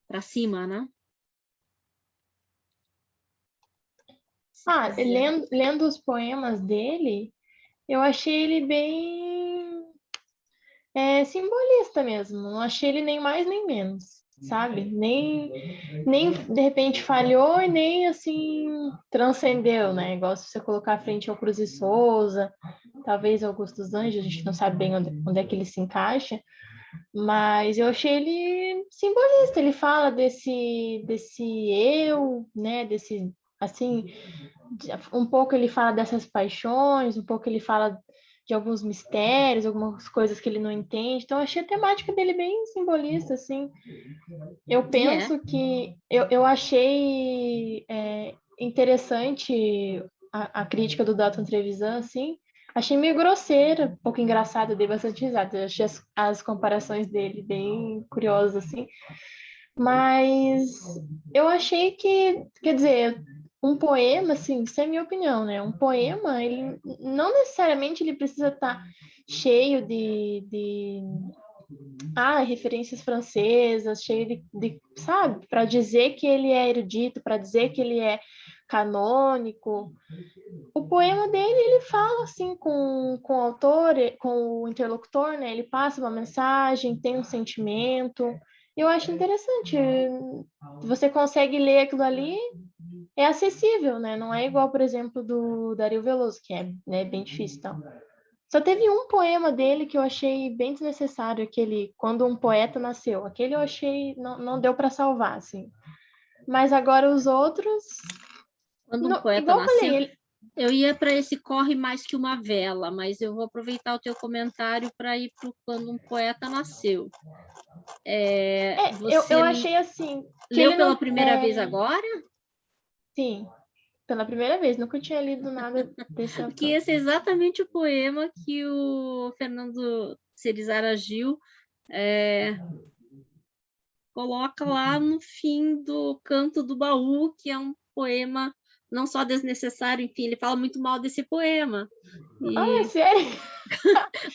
Speaker 1: para cima, né?
Speaker 5: Lendo os poemas dele, eu achei ele bem simbolista mesmo. Não achei ele nem mais nem menos, sabe? Nem de repente falhou e nem assim transcendeu, né? Igual se você colocar à frente ao Cruz e Souza, talvez Augusto dos Anjos, a gente não sabe bem onde é que ele se encaixa, mas eu achei ele simbolista. Ele fala desse eu, né? Desse assim, um pouco ele fala dessas paixões, um pouco ele fala de alguns mistérios, algumas coisas que ele não entende. Então, eu achei a temática dele bem simbolista, assim. Eu penso que... Eu achei interessante a crítica do Dalton Trevisan, assim. Achei meio grosseira, um pouco engraçada, eu dei bastante risada. Eu achei as comparações dele bem curiosas, assim. Mas eu achei que, quer dizer, um poema, assim, isso é a minha opinião, né? Um poema, ele não necessariamente ele precisa estar cheio de referências francesas, cheio sabe, para dizer que ele é erudito, para dizer que ele é canônico. O poema dele, ele fala assim com o autor, com o interlocutor, né? Ele passa uma mensagem, tem um sentimento. Eu acho interessante. Você consegue ler aquilo ali, é acessível, né? Não é igual, por exemplo, do Dario Veloso, que é, né, bem difícil, então. Só teve um poema dele que eu achei bem desnecessário, aquele Quando um Poeta Nasceu. Aquele eu achei, não deu para salvar, assim. Mas agora os outros...
Speaker 1: Quando um poeta
Speaker 5: igual eu
Speaker 1: nasceu,
Speaker 5: falei,
Speaker 1: eu ia para esse Corre Mais Que Uma Vela, mas eu vou aproveitar o teu comentário para ir para Quando um Poeta Nasceu. Você
Speaker 5: eu achei assim... que
Speaker 1: leu
Speaker 5: ele
Speaker 1: pela
Speaker 5: não,
Speaker 1: primeira vez agora?
Speaker 5: Sim, pela primeira vez. Nunca tinha lido nada desse autor.
Speaker 1: Porque esse é exatamente o poema que o Fernando Cerizara Gil coloca lá no fim do Canto do Baú, que é um poema não só desnecessário, enfim, ele fala muito mal desse poema.
Speaker 5: É sério?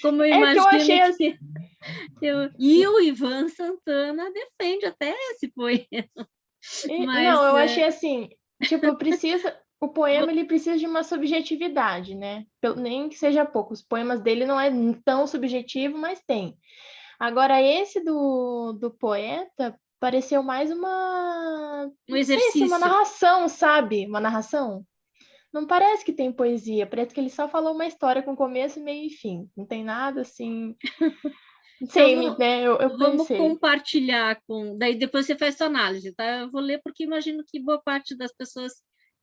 Speaker 1: Como eu
Speaker 5: Que eu achei
Speaker 1: imagino
Speaker 5: assim...
Speaker 1: E o Ivan Santana defende até esse poema. Mas,
Speaker 5: Não, eu achei assim, tipo, o poema ele precisa de uma subjetividade, né? Nem que seja pouco. Os poemas dele não é tão subjetivo, mas tem. Agora, esse do poeta pareceu mais
Speaker 1: um
Speaker 5: não sei, assim, uma
Speaker 1: exercício.
Speaker 5: narração, sabe? Uma narração. Não parece que tem poesia, parece que ele só falou uma história com começo, meio e fim. Não tem nada assim. Não sei,
Speaker 1: Então,
Speaker 5: né? Eu
Speaker 1: vamos
Speaker 5: pensei.
Speaker 1: compartilhar com. Daí depois você faz sua análise, tá? Eu vou ler porque imagino que boa parte das pessoas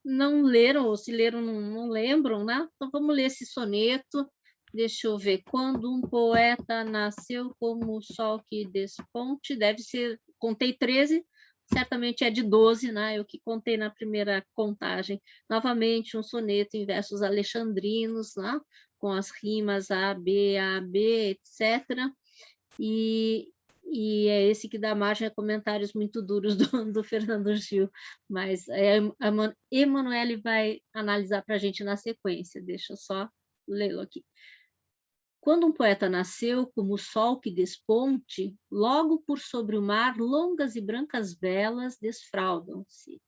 Speaker 1: não leram, ou se leram, não lembram, né? Então vamos ler esse soneto. Deixa eu ver. Quando um poeta nasceu como o sol que desponte, deve ser. Contei 13, certamente é de 12, né? Eu que contei na primeira contagem. Novamente, um soneto em versos alexandrinos, né? Com as rimas A, B, etc. E é esse que dá margem a comentários muito duros do Fernando Gil, mas a Emanuele vai analisar para a gente na sequência, deixa eu só lê-lo aqui. Quando um poeta nasceu, como o sol que desponte, logo por sobre o mar, longas e brancas velas desfraldam-se.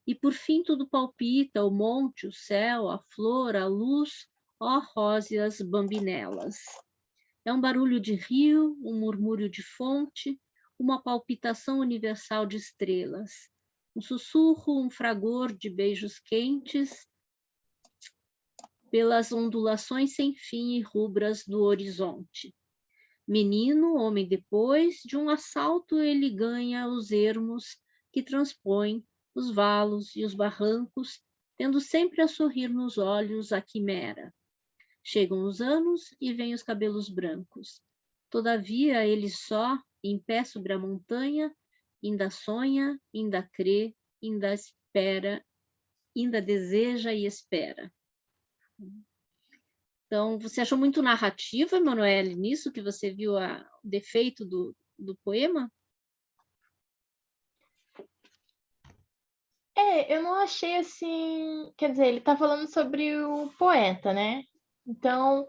Speaker 1: E por fim tudo palpita, o monte, o céu, a flor, a luz, ó róseas bambinelas. É um barulho de rio, um murmúrio de fonte, uma palpitação universal de estrelas, um sussurro, um fragor de beijos quentes pelas ondulações sem fim e rubras do horizonte. Menino, homem depois, de um assalto ele ganha os ermos que transpõem os valos e os barrancos, tendo sempre a sorrir nos olhos a quimera. Chegam os anos e vêm os cabelos brancos. Todavia ele só, em pé sobre a montanha, ainda sonha, ainda crê, ainda espera, ainda deseja e espera. Então, você achou muito narrativa, Emanuele, nisso que você viu o defeito do poema?
Speaker 5: Eu não achei assim. Quer dizer, ele está falando sobre o poeta, né? Então,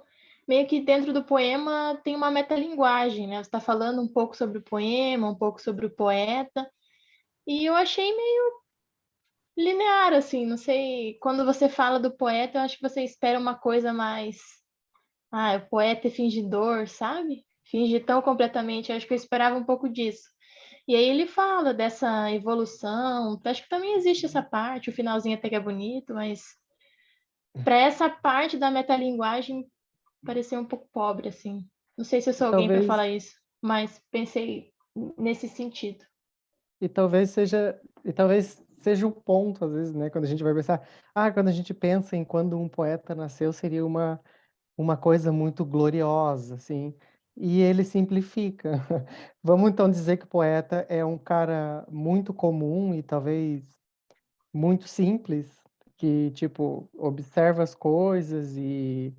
Speaker 5: meio que dentro do poema tem uma metalinguagem, né? Você está falando um pouco sobre o poema, um pouco sobre o poeta, e eu achei meio linear, assim. Não sei. Quando você fala do poeta, eu acho que você espera uma coisa mais. Ah, o poeta é fingidor, sabe? Finge tão completamente. Eu acho que eu esperava um pouco disso. E aí ele fala dessa evolução. Acho que também existe essa parte, o finalzinho até que é bonito, mas para essa parte da metalinguagem pareceu um pouco pobre, assim. Não sei se eu
Speaker 2: E
Speaker 5: sou alguém para
Speaker 2: talvez,
Speaker 5: falar isso, mas pensei nesse sentido.
Speaker 2: e talvez seja um ponto, às vezes, né? Quando a gente vai pensar, quando a gente pensa em quando um poeta nasceu, seria uma coisa muito gloriosa, assim, e ele simplifica. Vamos então dizer que o poeta é um cara muito comum e talvez muito simples, que, tipo, observa as coisas e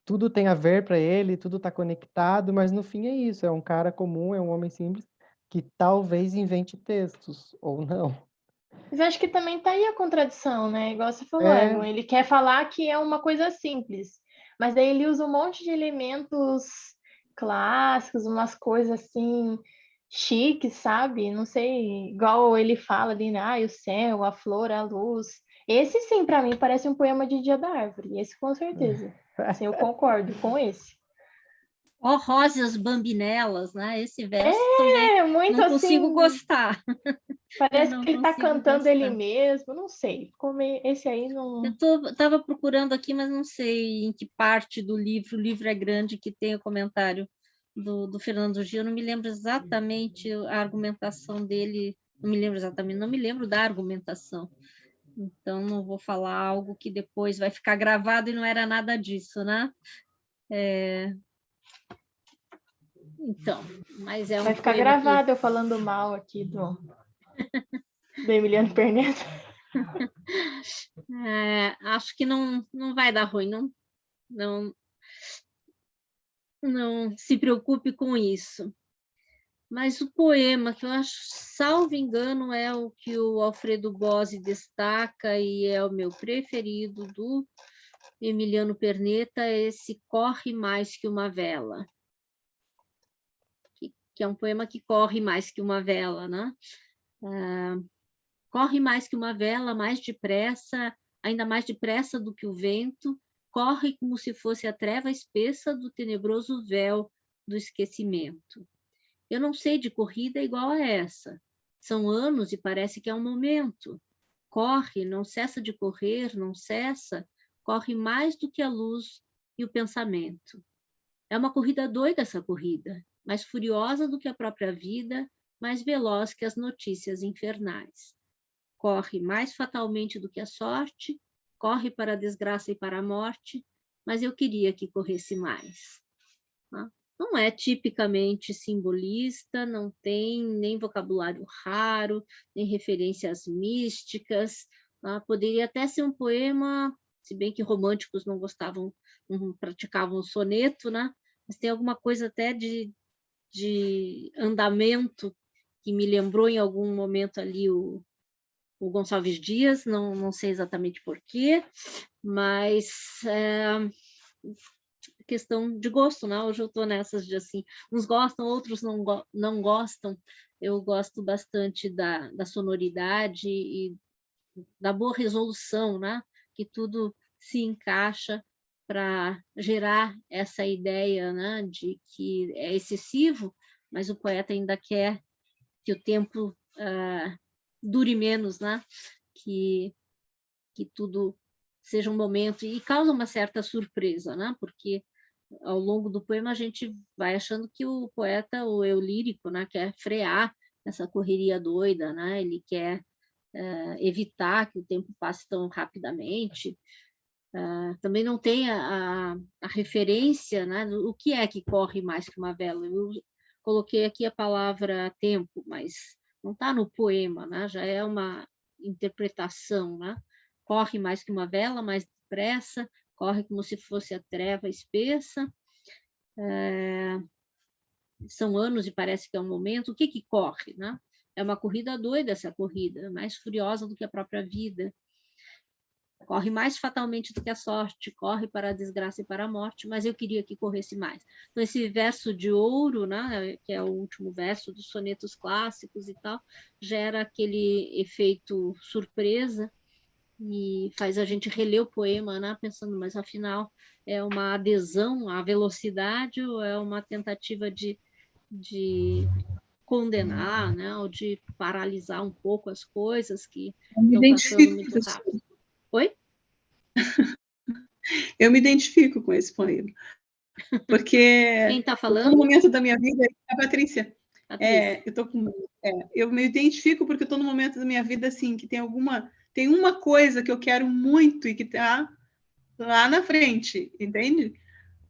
Speaker 2: tudo tem a ver para ele, tudo está conectado, mas no fim é isso, é um cara comum, é um homem simples que talvez invente textos, ou não.
Speaker 5: Mas eu acho que também tá aí a contradição, né? Igual você falou,
Speaker 2: É,
Speaker 5: Egon, ele quer falar que é uma coisa simples, mas daí ele usa um monte de elementos clássicos, umas coisas assim chiques, sabe? Não sei, igual ele fala ali, né? O céu, a flor, a luz. Esse sim, para mim, parece um poema de Dia da Árvore. Esse com certeza. Sim, eu concordo com esse.
Speaker 1: Ó, rosas bambinelas, né? Esse verso também
Speaker 5: É muito
Speaker 1: não consigo
Speaker 5: assim.
Speaker 1: gostar. Eu
Speaker 5: Parece
Speaker 1: não
Speaker 5: que ele tá
Speaker 1: consigo
Speaker 5: cantando ele
Speaker 1: gostar.
Speaker 5: mesmo, não sei. Esse aí não.
Speaker 1: Estava procurando aqui, mas não sei em que parte do livro. O livro é grande que tem o comentário do Fernando Gil. Eu não me lembro exatamente a argumentação dele. Não me lembro exatamente, não me lembro da argumentação. Então, não vou falar algo que depois vai ficar gravado e não era nada disso, né? Então, mas é um
Speaker 5: Vai ficar
Speaker 1: poema que
Speaker 5: gravado eu falando mal aqui do Emiliano Perneta.
Speaker 1: acho que não vai dar ruim, não, não se preocupe com isso. Mas o poema que eu acho, salvo engano, é o que o Alfredo Bossi destaca e é o meu preferido do Emiliano Perneta, é esse Corre Mais Que Uma Vela, que é um poema que corre mais que uma vela, né? Corre mais que uma vela, mais depressa, ainda mais depressa do que o vento, corre como se fosse a treva espessa do tenebroso véu do esquecimento. Eu não sei de corrida igual a essa. São anos e parece que é um momento. Corre, não cessa de correr, não cessa, corre mais do que a luz e o pensamento. É uma corrida doida essa corrida, mais furiosa do que a própria vida, mais veloz que as notícias infernais. Corre mais fatalmente do que a sorte, corre para a desgraça e para a morte, mas eu queria que corresse mais. Não é tipicamente simbolista, não tem nem vocabulário raro, nem referências místicas. Poderia até ser um poema, se bem que românticos não gostavam, não praticavam o soneto, né? Mas tem alguma coisa até de andamento que me lembrou em algum momento ali o Gonçalves Dias, não sei exatamente por quê, mas questão de gosto, né? Hoje eu estou nessas de assim, uns gostam, outros não gostam. Eu gosto bastante da sonoridade e da boa resolução, né? Que tudo se encaixa para gerar essa ideia, né, de que é excessivo, mas o poeta ainda quer que o tempo dure menos, né? Que tudo seja um momento, e causa uma certa surpresa, né? Porque ao longo do poema a gente vai achando que o poeta, o eu lírico, né, quer frear essa correria doida, né? Ele quer evitar que o tempo passe tão rapidamente. Também não tem a referência, né? O que é que corre mais que uma vela? Eu coloquei aqui a palavra tempo, mas não está no poema, né? Já é uma interpretação, né? Corre mais que uma vela, mais depressa, corre como se fosse a treva espessa. São anos e parece que é um momento. O que que corre, né? É uma corrida doida essa corrida, mais furiosa do que a própria vida. Corre mais fatalmente do que a sorte, corre para a desgraça e para a morte, mas eu queria que corresse mais. Então, esse verso de ouro, né, que é o último verso dos sonetos clássicos e tal, gera aquele efeito surpresa e faz a gente reler o poema, né, pensando, mas afinal é uma adesão à velocidade ou é uma tentativa de condenar, né, ou de paralisar um pouco as coisas que
Speaker 3: Eu me
Speaker 1: estão passando
Speaker 3: identifico,
Speaker 1: muito
Speaker 3: professor.
Speaker 1: rápido. Oi?
Speaker 3: Eu me identifico com esse poema, porque
Speaker 1: Quem está
Speaker 3: eu estou
Speaker 1: falando?
Speaker 3: no momento da minha vida, a Patrícia.
Speaker 1: Patrícia.
Speaker 3: Eu me identifico porque eu estou no momento da minha vida assim que tem uma coisa que eu quero muito e que está lá na frente, entende?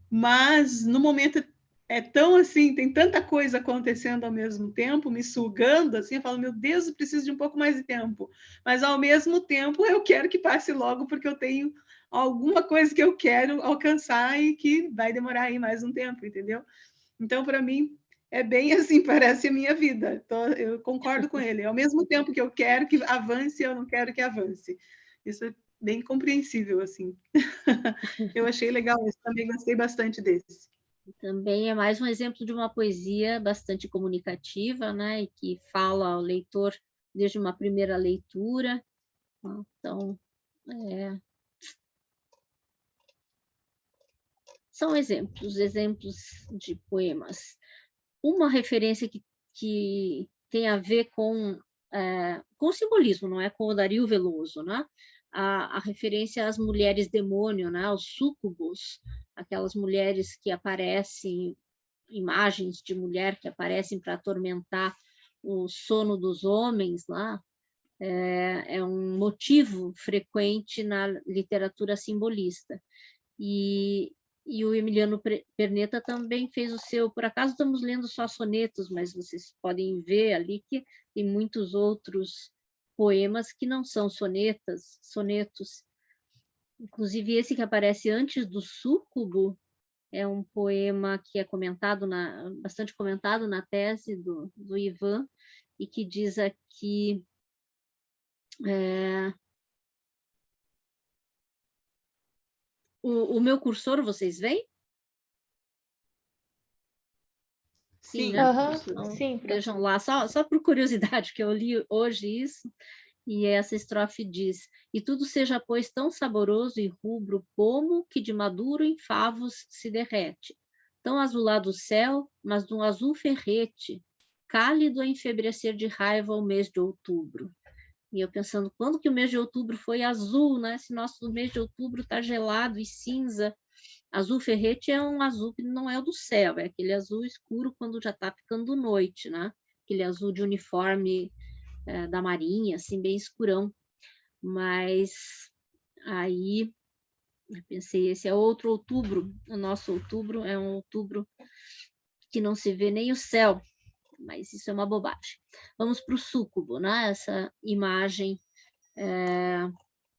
Speaker 3: Mas no momento é tão assim, tem tanta coisa acontecendo ao mesmo tempo, me sugando assim, eu falo, meu Deus, eu preciso de um pouco mais de tempo. Mas ao mesmo tempo eu quero que passe logo porque eu tenho alguma coisa que eu quero alcançar e que vai demorar aí mais um tempo, entendeu? Então, para mim, é bem assim, parece a minha vida. Eu concordo com ele. Ao mesmo tempo que eu quero que avance, eu não quero que avance. Isso é bem compreensível, assim. Eu achei legal, eu também gostei bastante desse.
Speaker 1: Também é mais um exemplo de uma poesia bastante comunicativa, né, e que fala ao leitor desde uma primeira leitura. Então, são exemplos de poemas. Uma referência que tem a ver com o simbolismo, não é com o Dario Veloso, né? A referência às mulheres demônio, né? Aos súcubos, aquelas mulheres que aparecem, imagens de mulher que aparecem para atormentar o sono dos homens lá, é um motivo frequente na literatura simbolista. E o Emiliano Perneta também fez o seu. Por acaso estamos lendo só sonetos, mas vocês podem ver ali que tem muitos outros poemas que não são sonetos. Inclusive esse que aparece antes do Súcubo é um poema que é bastante comentado na tese do Ivan, e que diz aqui... O meu cursor, vocês veem? Sim, né? Então,
Speaker 5: Sim,
Speaker 1: vejam lá, só por curiosidade, que eu li hoje isso, e essa estrofe diz: e tudo seja, pois, tão saboroso e rubro pomo que de maduro em favos se derrete. Tão azulado o céu, mas de um azul ferrete, cálido a enfebrecer de raiva o mês de outubro. E eu pensando, quando que o mês de outubro foi azul, né? Se nosso mês de outubro está gelado e cinza. Azul ferrete é um azul que não é o do céu, é aquele azul escuro quando já está ficando noite, né? Aquele azul de uniforme da marinha, assim, bem escurão. Mas aí eu pensei, esse é outro outubro, o nosso outubro é um outubro que não se vê nem o céu, mas isso é uma bobagem. Vamos para o súcubo, né? Essa imagem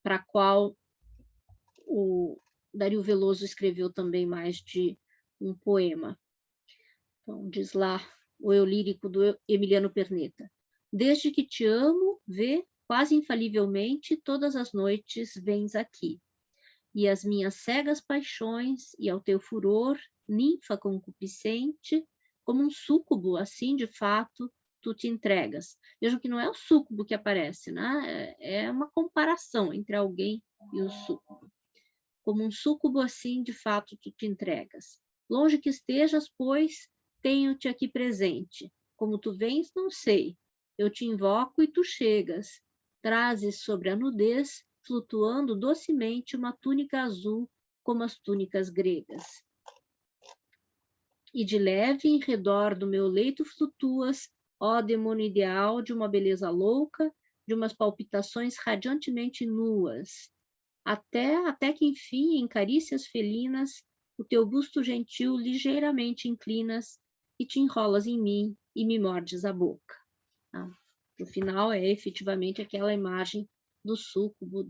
Speaker 1: para a qual o Dario Veloso escreveu também mais de um poema. Então, diz lá o eu lírico do Emiliano Perneta. Desde que te amo, vê, quase infalivelmente, todas as noites vens aqui. E as minhas cegas paixões, e ao teu furor, ninfa concupiscente, como um súcubo, assim, de fato, tu te entregas. Vejam que não é o súcubo que aparece, né? É uma comparação entre alguém e o súcubo. como um súcubo assim, de fato, tu te entregas. Longe que estejas, pois, tenho-te aqui presente. Como tu vens, não sei. Eu te invoco e tu chegas. Trazes sobre a nudez, flutuando docemente, uma túnica azul, como as túnicas gregas. E de leve em redor do meu leito flutuas, ó demônio ideal de uma beleza louca, de umas palpitações radiantemente nuas, até que, enfim, em carícias felinas, o teu busto gentil ligeiramente inclinas e te enrolas em mim e me mordes a boca. Tá? No final, é efetivamente aquela imagem do súcubo,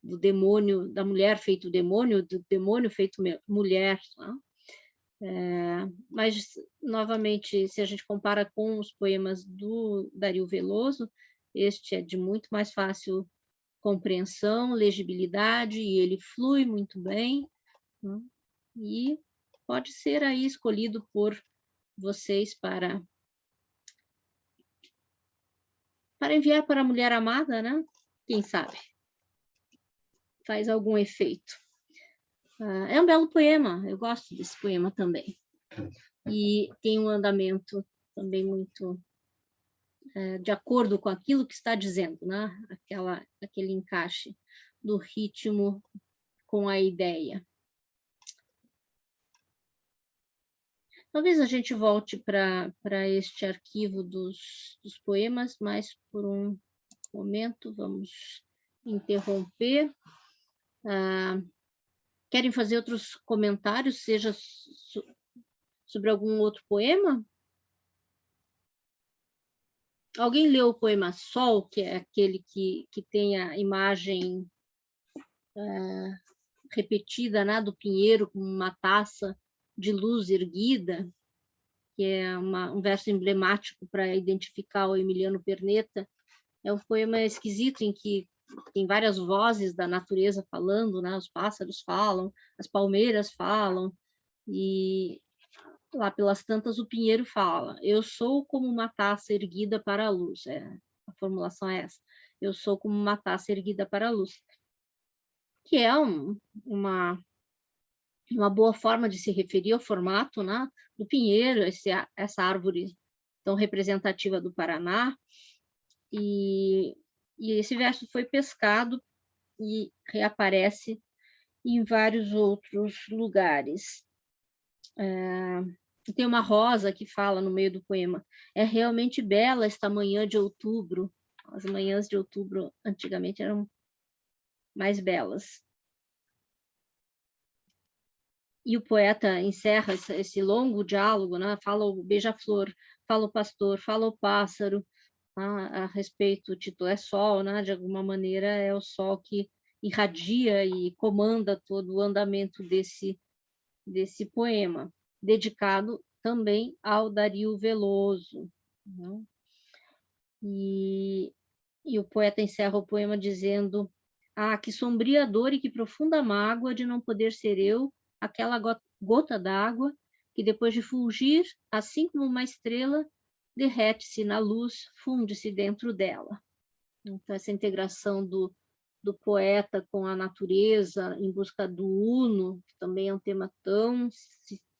Speaker 1: do demônio, da mulher feito demônio, do demônio feito mulher. Tá? Mas, novamente, se a gente compara com os poemas do Dario Veloso, este é de muito mais fácil compreensão, legibilidade, e ele flui muito bem, né? E pode ser aí escolhido por vocês para enviar para a mulher amada, né? Quem sabe? Faz algum efeito. É um belo poema, eu gosto desse poema também. E tem um andamento também muito de acordo com aquilo que está dizendo, né? Aquele encaixe do ritmo com a ideia. Talvez a gente volte para este arquivo dos poemas, mas por um momento vamos interromper. Querem fazer outros comentários, seja sobre algum outro poema? Alguém leu o poema Sol, que é aquele que tem a imagem repetida, né, do pinheiro com uma taça de luz erguida, que é um verso emblemático para identificar o Emiliano Perneta. É um poema esquisito em que tem várias vozes da natureza falando, né? Os pássaros falam, as palmeiras falam, e lá pelas tantas o pinheiro fala: eu sou como uma taça erguida para a luz. A formulação é essa: eu sou como uma taça erguida para a luz, que é uma boa forma de se referir ao formato, né, do pinheiro, essa árvore tão representativa do Paraná. E esse verso foi pescado e reaparece em vários outros lugares. Tem uma rosa que fala no meio do poema: é realmente bela esta manhã de outubro. As manhãs de outubro antigamente eram mais belas. E o poeta encerra esse longo diálogo, né? Fala o beija-flor, fala o pastor, fala o pássaro, a respeito. O título é Sol, né? De alguma maneira é o sol que irradia e comanda todo o andamento desse poema, dedicado também ao Dario Veloso, né? E o poeta encerra o poema dizendo: que sombria dor e que profunda mágoa de não poder ser eu aquela gota d'água que, depois de fulgir, assim como uma estrela, derrete-se na luz, funde-se dentro dela. Então, essa integração do poeta com a natureza em busca do uno, que também é um tema tão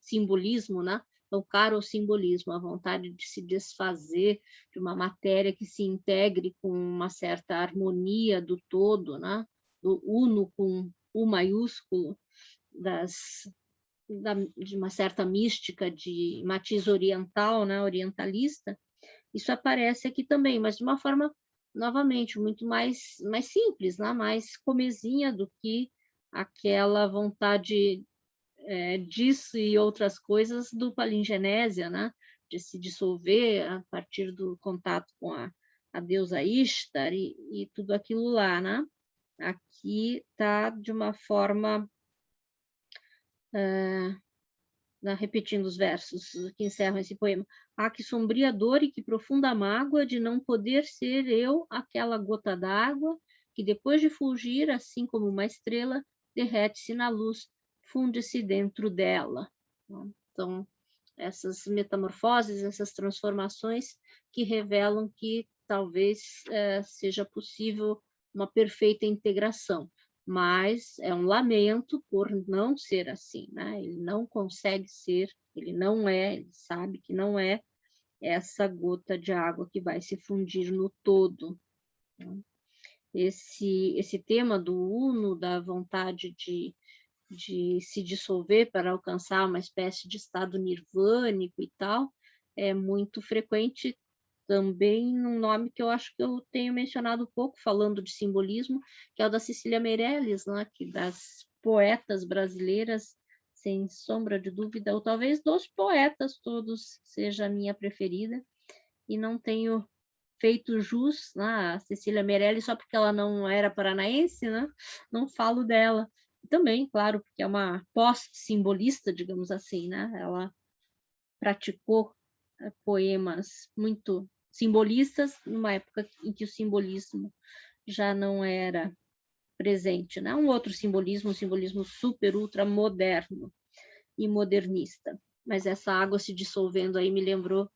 Speaker 1: simbolismo, né? Tão caro ao simbolismo, a vontade de se desfazer de uma matéria que se integre com uma certa harmonia do todo, né? Do uno com U maiúsculo, de uma certa mística de matiz oriental, né? Orientalista. Isso aparece aqui também, mas de uma forma, novamente, muito mais simples, né? Mais comezinha do que aquela vontade disso e outras coisas do palingenésia, né? De se dissolver a partir do contato com a deusa Ishtar e tudo aquilo lá, né? Aqui está de uma forma... repetindo os versos que encerram esse poema: que sombria dor e que profunda mágoa de não poder ser eu aquela gota d'água que, depois de fulgir, assim como uma estrela, derrete-se na luz, funde-se dentro dela. Então, essas metamorfoses, essas transformações que revelam que talvez seja possível uma perfeita integração. mas é um lamento por não ser assim, né? Ele não consegue ser, ele não é, ele sabe que não é essa gota de água que vai se fundir no todo, né? Esse tema do uno, da vontade de se dissolver para alcançar uma espécie de estado nirvânico e tal, é muito frequente também num nome que eu acho que eu tenho mencionado pouco, falando de simbolismo, que é o da Cecília Meirelles, né? Que das poetas brasileiras, sem sombra de dúvida, ou talvez dos poetas todos, seja a minha preferida, e não tenho feito jus, né, a Cecília Meirelles só porque ela não era paranaense, né? Não falo dela. Também, claro, porque é uma pós-simbolista, digamos assim, né? Ela praticou poemas muito simbolistas numa época em que o simbolismo já não era presente, né? Um outro simbolismo, um simbolismo super, ultra moderno e modernista. Mas essa água se dissolvendo aí me lembrou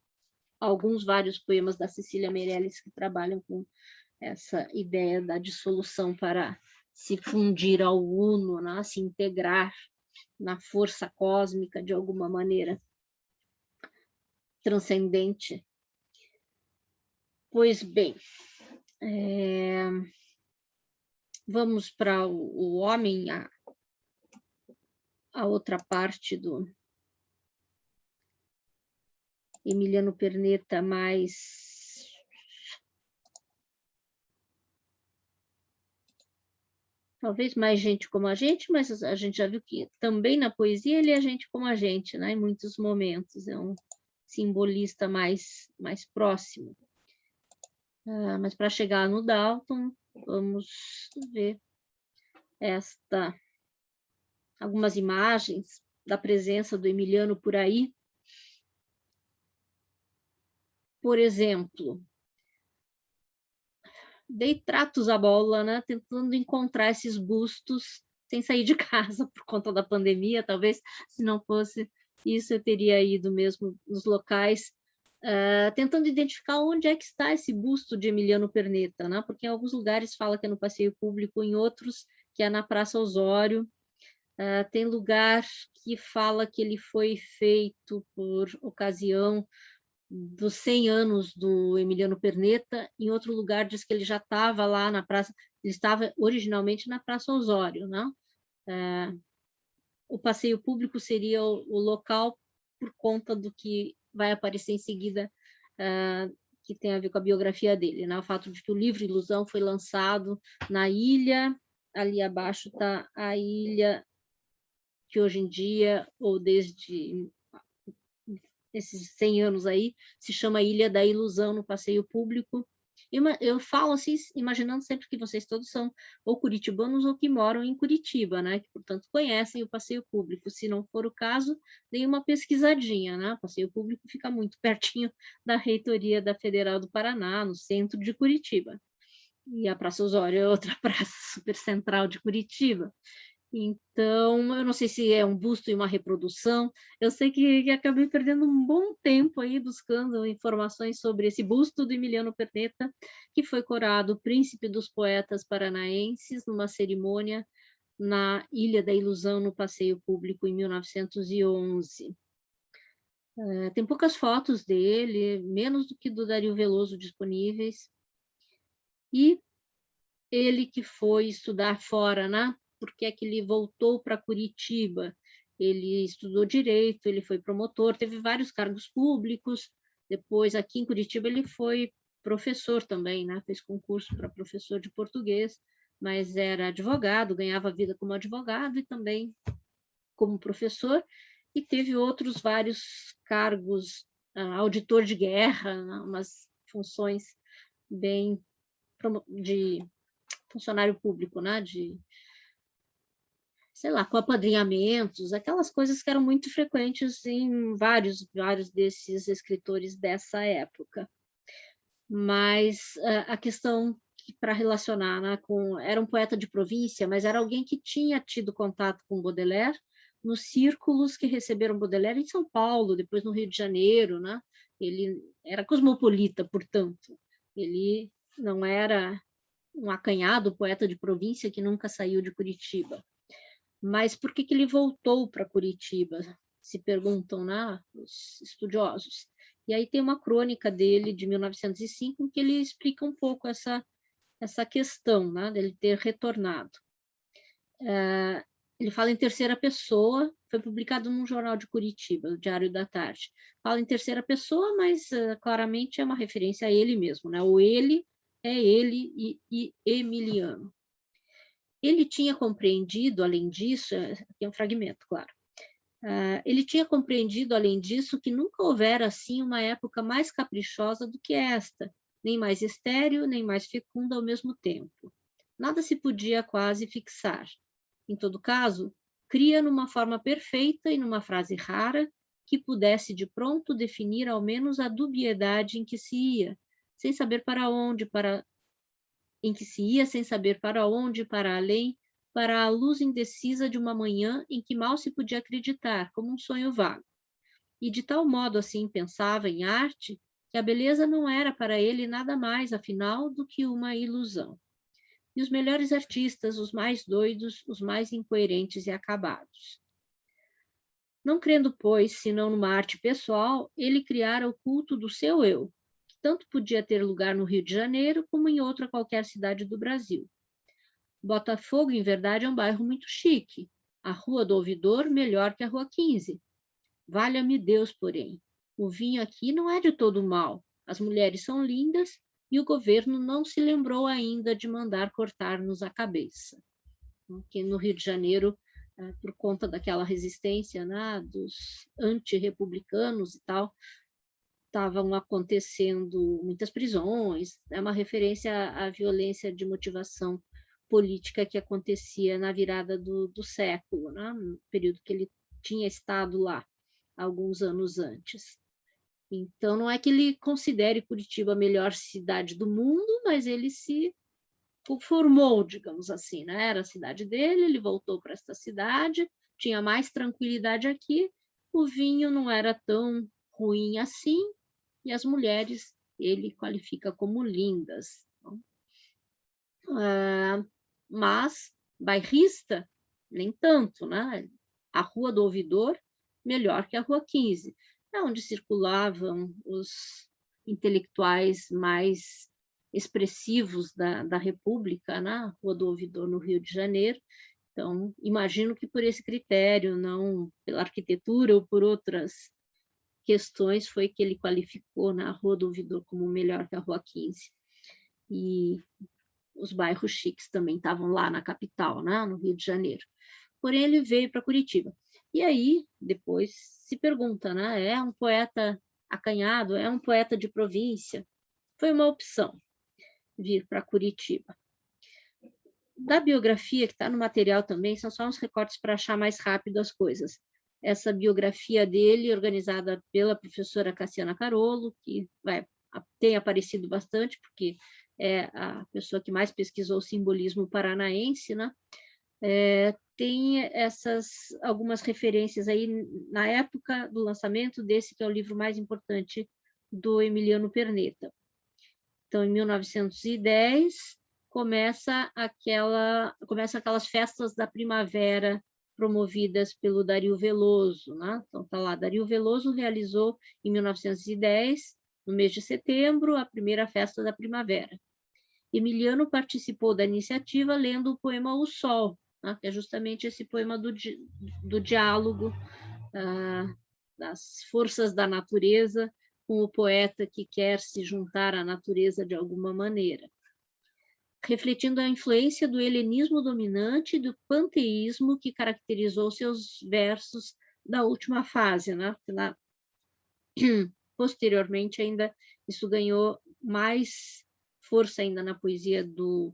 Speaker 1: vários poemas da Cecília Meirelles que trabalham com essa ideia da dissolução para se fundir ao uno, né? Se integrar na força cósmica de alguma maneira transcendente. Pois bem, vamos para o homem, a outra parte do Emiliano Perneta, mais talvez mais gente como a gente, mas a gente já viu que também na poesia ele é gente como a gente, né? Em muitos momentos, é um simbolista mais próximo. Mas para chegar no Dalton, vamos ver algumas imagens da presença do Emiliano por aí. Por exemplo, dei tratos à bola, né? Tentando encontrar esses bustos sem sair de casa por conta da pandemia. Talvez, se não fosse isso, eu teria ido mesmo nos locais, tentando identificar onde é que está esse busto de Emiliano Perneta, né? Porque em alguns lugares fala que é no passeio público, em outros que é na Praça Osório. Tem lugar que fala que ele foi feito por ocasião dos 100 anos do Emiliano Perneta, em outro lugar diz que ele já estava lá na praça, ele estava originalmente na Praça Osório, né? O passeio público seria o local por conta do que vai aparecer em seguida, que tem a ver com a biografia dele, né? O fato de que o livro Ilusão foi lançado na ilha, ali abaixo está a ilha que hoje em dia, ou desde esses 100 anos aí, se chama Ilha da Ilusão no passeio público. Eu falo assim, imaginando sempre que vocês todos são ou curitibanos ou que moram em Curitiba, né? Que, portanto, conhecem o passeio público. Se não for o caso, deem uma pesquisadinha, né? O passeio público fica muito pertinho da reitoria da Federal do Paraná, no centro de Curitiba. E a Praça Osório é outra praça super central de Curitiba. Então, eu não sei se é um busto e uma reprodução. Eu sei que acabei perdendo um bom tempo aí buscando informações sobre esse busto do Emiliano Perneta, que foi coroado príncipe dos poetas paranaenses numa cerimônia na Ilha da Ilusão, no passeio público, em 1911. Tem poucas fotos dele, menos do que do Dario Veloso disponíveis. E ele que foi estudar fora, né? Porque é que ele voltou para Curitiba? Ele estudou direito, ele foi promotor, teve vários cargos públicos. Depois, aqui em Curitiba, ele foi professor também, né? Fez concurso para professor de português, mas era advogado, ganhava vida como advogado e também como professor, e teve outros vários cargos, auditor de guerra, né? Umas funções bem de funcionário público, né? De, sei lá, com apadrinhamentos, aquelas coisas que eram muito frequentes em vários desses escritores dessa época. Mas a questão para relacionar, né, era um poeta de província, mas era alguém que tinha tido contato com Baudelaire nos círculos que receberam Baudelaire em São Paulo, depois no Rio de Janeiro, né? Ele era cosmopolita, portanto, ele não era um acanhado poeta de província que nunca saiu de Curitiba. Mas por que ele voltou para Curitiba? Se perguntam, né, os estudiosos. E aí tem uma crônica dele, de 1905, em que ele explica um pouco essa questão, né, dele ter retornado. Ele fala em terceira pessoa, foi publicado num jornal de Curitiba, o Diário da Tarde. Fala em terceira pessoa, mas claramente é uma referência a ele mesmo, né? O ele é ele e Emiliano. Ele tinha compreendido, além disso, aqui é um fragmento, claro, ele tinha compreendido, além disso, que nunca houvera, assim, uma época mais caprichosa do que esta, nem mais estéril, nem mais fecunda ao mesmo tempo. Nada se podia quase fixar. Em todo caso, cria numa forma perfeita e numa frase rara que pudesse de pronto definir ao menos a dubiedade em que se ia, sem saber para onde, sem saber para onde, para além, para a luz indecisa de uma manhã em que mal se podia acreditar, como um sonho vago. E de tal modo assim pensava em arte, que a beleza não era para ele nada mais, afinal, do que uma ilusão. E os melhores artistas, os mais doidos, os mais incoerentes e acabados. Não crendo, pois, senão numa arte pessoal, ele criara o culto do seu eu, que tanto podia ter lugar no Rio de Janeiro como em outra qualquer cidade do Brasil. Botafogo, em verdade, é um bairro muito chique. A Rua do Ouvidor melhor que a Rua 15. Valha-me Deus, porém, o vinho aqui não é de todo mal. As mulheres são lindas e o governo não se lembrou ainda de mandar cortar-nos a cabeça. Porque no Rio de Janeiro, por conta daquela resistência, né, dos antirrepublicanos e tal, estavam acontecendo muitas prisões. É uma referência à violência de motivação política que acontecia na virada do século, né, no período que ele tinha estado lá, alguns anos antes. Então, não é que ele considere Curitiba a melhor cidade do mundo, mas ele se formou, digamos assim, né? Era a cidade dele, ele voltou para esta cidade, tinha mais tranquilidade aqui, o vinho não era tão ruim assim, e as mulheres ele qualifica como lindas. Mas bairrista, nem tanto, né? A Rua do Ouvidor, melhor que a Rua 15, onde circulavam os intelectuais mais expressivos da República, na Rua do Ouvidor, no Rio de Janeiro. Então, imagino que por esse critério, não pela arquitetura ou por outras questões, foi que ele qualificou na Rua do Ouvidor como melhor que a Rua 15. E os bairros chiques também estavam lá na capital, né, no Rio de Janeiro. Porém, ele veio para Curitiba. E aí, depois, se pergunta, né, é um poeta acanhado, é um poeta de província? Foi uma opção vir para Curitiba. Da biografia, que está no material também, são só uns recortes para achar mais rápido as coisas. Essa biografia dele, organizada pela professora Cassiana Carolo, que tem aparecido bastante, porque é a pessoa que mais pesquisou o simbolismo paranaense, né? Tem algumas referências aí na época do lançamento desse, que é o livro mais importante do Emiliano Perneta. Então, em 1910, começa aquelas festas da primavera promovidas pelo Dario Veloso, né? Então, tá lá, Dario Veloso realizou em 1910, no mês de setembro, a primeira festa da primavera. Emiliano participou da iniciativa lendo o poema O Sol, né? Que é justamente esse poema do diálogo das forças da natureza com o poeta que quer se juntar à natureza de alguma maneira, refletindo a influência do helenismo dominante e do panteísmo que caracterizou seus versos da última fase, né? Posteriormente, ainda isso ganhou mais força ainda na poesia do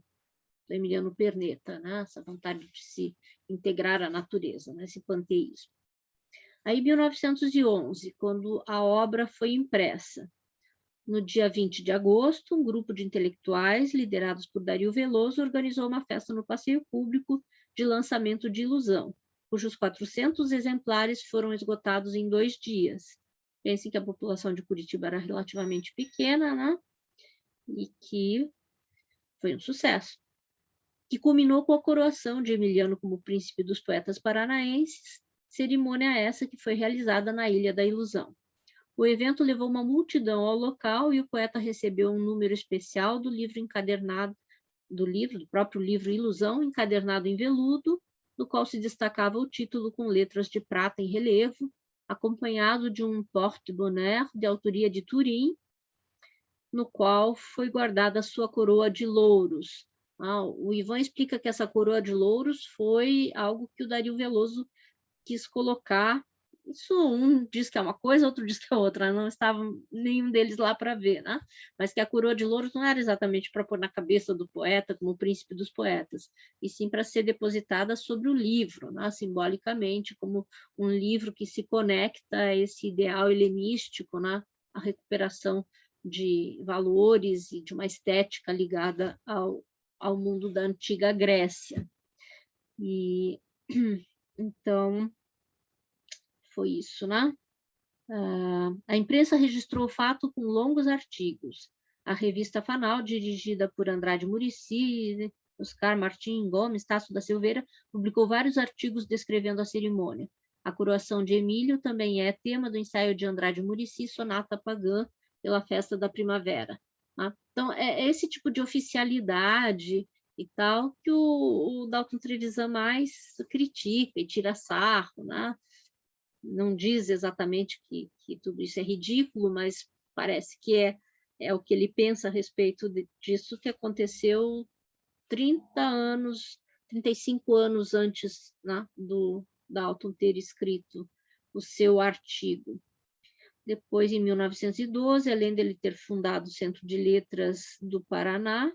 Speaker 1: Emiliano Perneta, né? Essa vontade de se integrar à natureza, né? Esse panteísmo. Aí, em 1911, quando a obra foi impressa, no dia 20 de agosto, um grupo de intelectuais, liderados por Dario Veloso, organizou uma festa no passeio público de lançamento de Ilusão, cujos 400 exemplares foram esgotados em 2 dias. Pensem que a população de Curitiba era relativamente pequena, né? E que foi um sucesso, que culminou com a coroação de Emiliano como príncipe dos poetas paranaenses, cerimônia essa que foi realizada na Ilha da Ilusão. O evento levou uma multidão ao local e o poeta recebeu um número especial do livro encadernado, do próprio livro Ilusão, encadernado em veludo, no qual se destacava o título com letras de prata em relevo, acompanhado de um porte-bonheur de autoria de Turim, no qual foi guardada a sua coroa de louros. O Ivan explica que essa coroa de louros foi algo que o Dario Veloso quis colocar. Isso um diz que é uma coisa, outro diz que é outra, não estava nenhum deles lá para ver, né? Mas que a coroa de louros não era exatamente para pôr na cabeça do poeta como o príncipe dos poetas, e sim para ser depositada sobre o livro, né? Simbolicamente, como um livro que se conecta a esse ideal helenístico, né? A recuperação de valores e de uma estética ligada ao mundo da antiga Grécia. E então foi isso, né? A imprensa registrou o fato com longos artigos. A revista Fanal, dirigida por Andrade Muricy, Oscar Martim Gomes, Tasso da Silveira, publicou vários artigos descrevendo a cerimônia. A coroação de Emílio também é tema do ensaio de Andrade Muricy, Sonata Pagã, pela Festa da Primavera. Tá? Então, é esse tipo de oficialidade e tal que o Dalton Trevisan mais critica e tira sarro, né? Não diz exatamente que tudo isso é ridículo, mas parece que é o que ele pensa a respeito disso que aconteceu 35 anos antes, né, do Dalton ter escrito o seu artigo. Depois, em 1912, além dele ter fundado o Centro de Letras do Paraná,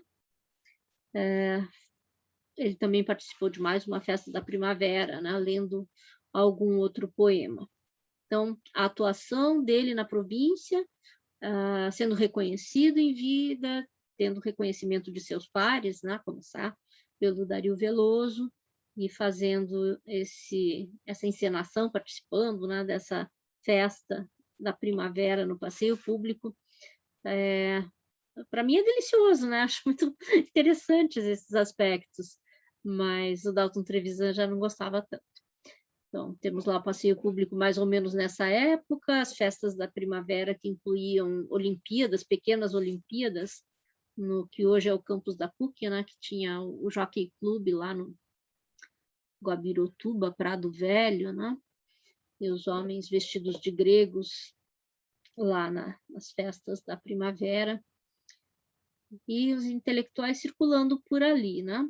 Speaker 1: ele também participou de mais uma festa da primavera, né, lendo algum outro poema. Então, a atuação dele na província, sendo reconhecido em vida, tendo reconhecimento de seus pares, né, começar pelo Dario Veloso, e fazendo essa encenação, participando, né, dessa festa da primavera no passeio público, para mim é delicioso, né? Acho muito interessantes esses aspectos, mas o Dalton Trevisan já não gostava tanto. Então, temos lá o passeio público mais ou menos nessa época, as festas da primavera que incluíam Olimpíadas, pequenas Olimpíadas, no que hoje é o campus da PUC, né, que tinha o Jockey Club lá no Guabirotuba, Prado Velho, né, e os homens vestidos de gregos lá nas festas da primavera, e os intelectuais circulando por ali, né.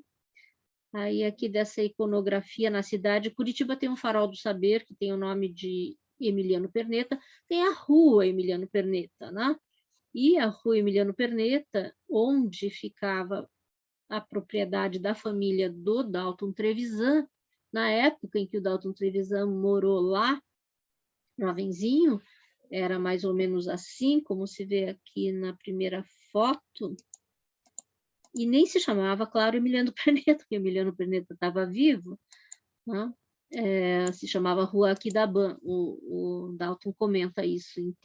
Speaker 1: Aí, aqui dessa iconografia na cidade, Curitiba tem um farol do saber, que tem o nome de Emiliano Perneta, tem a rua Emiliano Perneta, né? E a rua Emiliano Perneta, onde ficava a propriedade da família do Dalton Trevisan, na época em que o Dalton Trevisan morou lá, jovenzinho, era mais ou menos assim, como se vê aqui na primeira foto, e nem se chamava, claro, Emiliano Perneta, porque Emiliano Perneta estava vivo, né? Se chamava Rua Aquidabã. O Dalton comenta isso em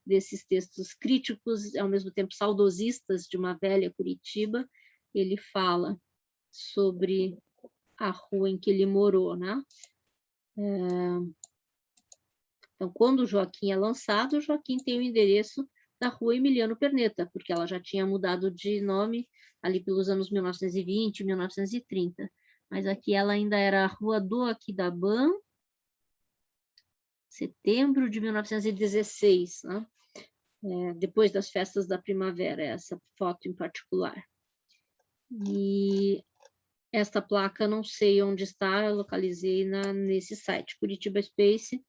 Speaker 1: desses textos críticos, ao mesmo tempo saudosistas de uma velha Curitiba. Ele fala sobre a rua em que ele morou, né? Então, quando o Joaquim é lançado, o Joaquim tem o endereço da Rua Emiliano Perneta, porque ela já tinha mudado de nome ali pelos anos 1920, 1930. Mas aqui ela ainda era a Rua do Aquidabã, setembro de 1916, né? Depois das festas da primavera, essa foto em particular. E esta placa, não sei onde está, eu localizei nesse site, Curitiba Space,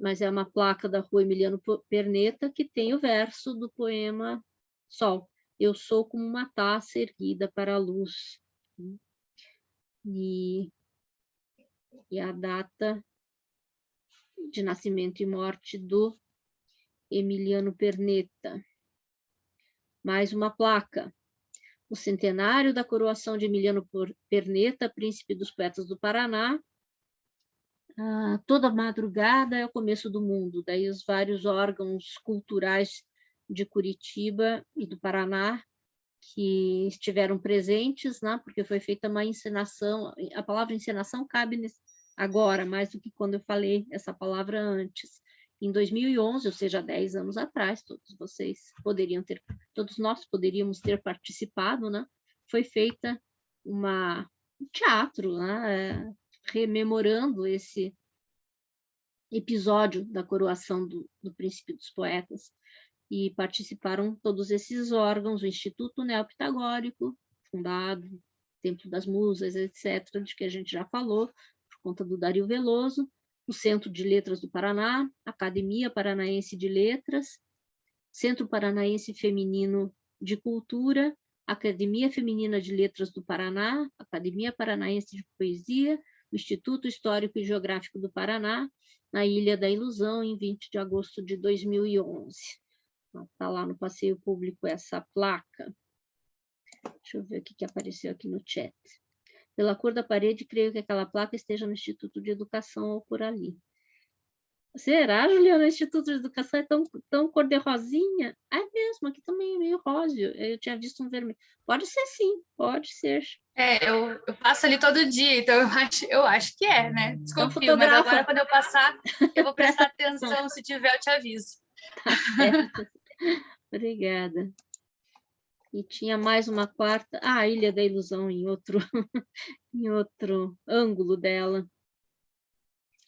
Speaker 1: mas é uma placa da Rua Emiliano Perneta que tem o verso do poema Sol. Eu sou como uma taça erguida para a luz. E a data de nascimento e morte do Emiliano Perneta. Mais uma placa. O centenário da coroação de Emiliano Perneta, príncipe dos poetas do Paraná. Toda madrugada é o começo do mundo. Daí os vários órgãos culturais de Curitiba e do Paraná que estiveram presentes, né? Porque foi feita uma encenação, a palavra encenação cabe agora, mais do que quando eu falei essa palavra antes. Em 2011, ou seja, 10 anos atrás, todos nós poderíamos ter participado, né? Foi feita um teatro, né? Rememorando esse episódio da coroação do Príncipe dos Poetas, e participaram todos esses órgãos, o Instituto Neopitagórico, fundado, Templo das Musas, etc., de que a gente já falou, por conta do Dario Veloso, o Centro de Letras do Paraná, Academia Paranaense de Letras, Centro Paranaense Feminino de Cultura, Academia Feminina de Letras do Paraná, Academia Paranaense de Poesia, o Instituto Histórico e Geográfico do Paraná, na Ilha da Ilusão, em 20 de agosto de 2011. Está lá no passeio público essa placa. Deixa eu ver o que apareceu aqui no chat. Pela cor da parede, creio que aquela placa esteja no Instituto de Educação ou por ali. Será, Juliana? O Instituto de Educação é tão cor-de-rosinha? É mesmo, aqui também é meio róseo. Eu tinha visto um vermelho. Pode ser sim, pode ser.
Speaker 6: Eu passo ali todo dia, então eu acho que é, né? Desconfio, mas agora quando eu passar, eu vou prestar atenção, se tiver eu te aviso.
Speaker 1: Tá certo. Obrigada. E tinha mais uma quarta. A Ilha da Ilusão em outro ângulo dela,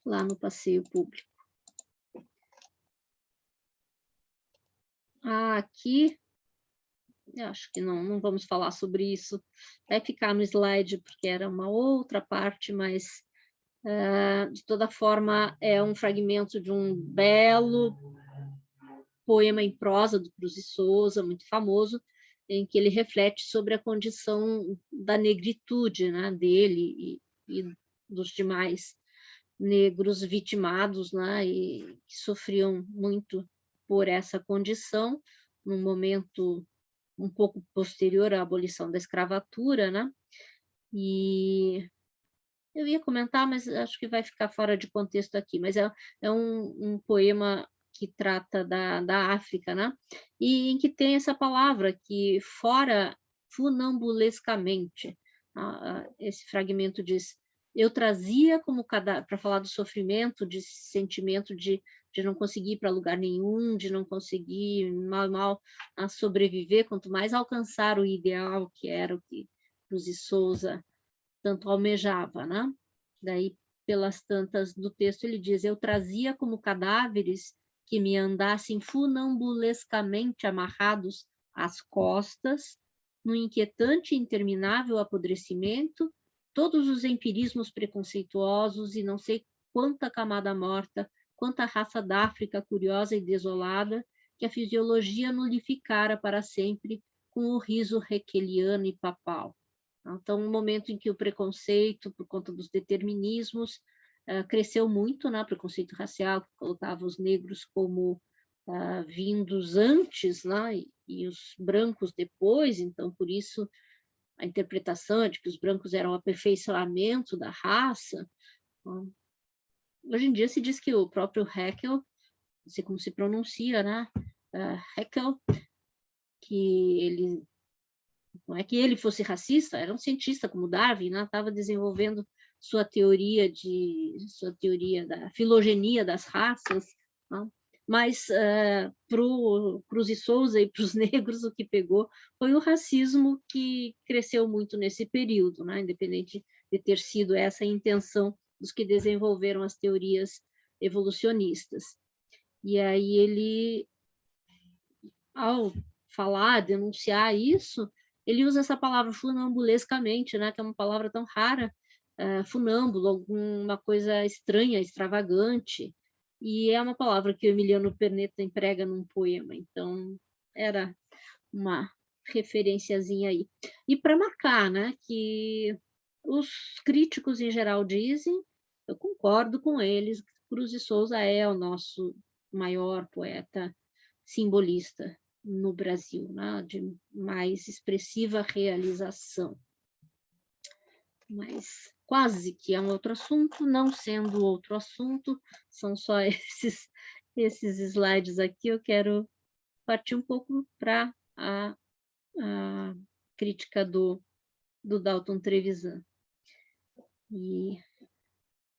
Speaker 1: lá no passeio público. Aqui, eu acho que não vamos falar sobre isso. Vai ficar no slide, porque era uma outra parte, mas, de toda forma, é um fragmento de um belo poema em prosa do Cruz e Souza, muito famoso, em que ele reflete sobre a condição da negritude, né, dele e dos demais negros vitimados, né, e que sofriam muito por essa condição, num momento um pouco posterior à abolição da escravatura, né? E eu ia comentar, mas acho que vai ficar fora de contexto aqui, mas é um poema que trata da África, né? E em que tem essa palavra que fora funambulescamente, esse fragmento diz: eu trazia como cadáver, para falar do sofrimento, de sentimento de não conseguir ir para lugar nenhum, de não conseguir mal sobreviver, quanto mais alcançar o ideal, que era o que Cruz e Souza tanto almejava, né? Daí, pelas tantas do texto, ele diz: eu trazia como cadáveres que me andassem funambulescamente amarrados às costas, no inquietante e interminável apodrecimento, todos os empirismos preconceituosos e não sei quanta camada morta, quanta raça da África curiosa e desolada, que a fisiologia nulificara para sempre com o riso requeliano e papal. Então, um momento em que o preconceito, por conta dos determinismos, cresceu muito, né? Preconceito racial, que colocava os negros como vindos antes, né? E os brancos depois, então, por isso, a interpretação de que os brancos eram o aperfeiçoamento da raça. Hoje em dia se diz que o próprio Haeckel, não sei como se pronuncia, né? Haeckel, que ele... Não é que ele fosse racista, era um cientista como Darwin, né? Estava desenvolvendo sua teoria da filogenia das raças, né? Mas para o Cruz e Souza e para os negros o que pegou foi o racismo, que cresceu muito nesse período, né? Independente de ter sido essa a intenção dos que desenvolveram as teorias evolucionistas. E aí ele, ao falar, denunciar isso, ele usa essa palavra funambulescamente, né, que é uma palavra tão rara, funâmbulo, alguma coisa estranha, extravagante, e é uma palavra que o Emiliano Perneta emprega num poema, então era uma referenciazinha aí. E para marcar, né, que os críticos em geral dizem, eu concordo com eles, Cruz e Souza é o nosso maior poeta simbolista no Brasil, né, de mais expressiva realização. Mas quase que é um outro assunto, não sendo outro assunto, são só esses slides aqui. Eu quero partir um pouco para a a crítica do Dalton Trevisan. E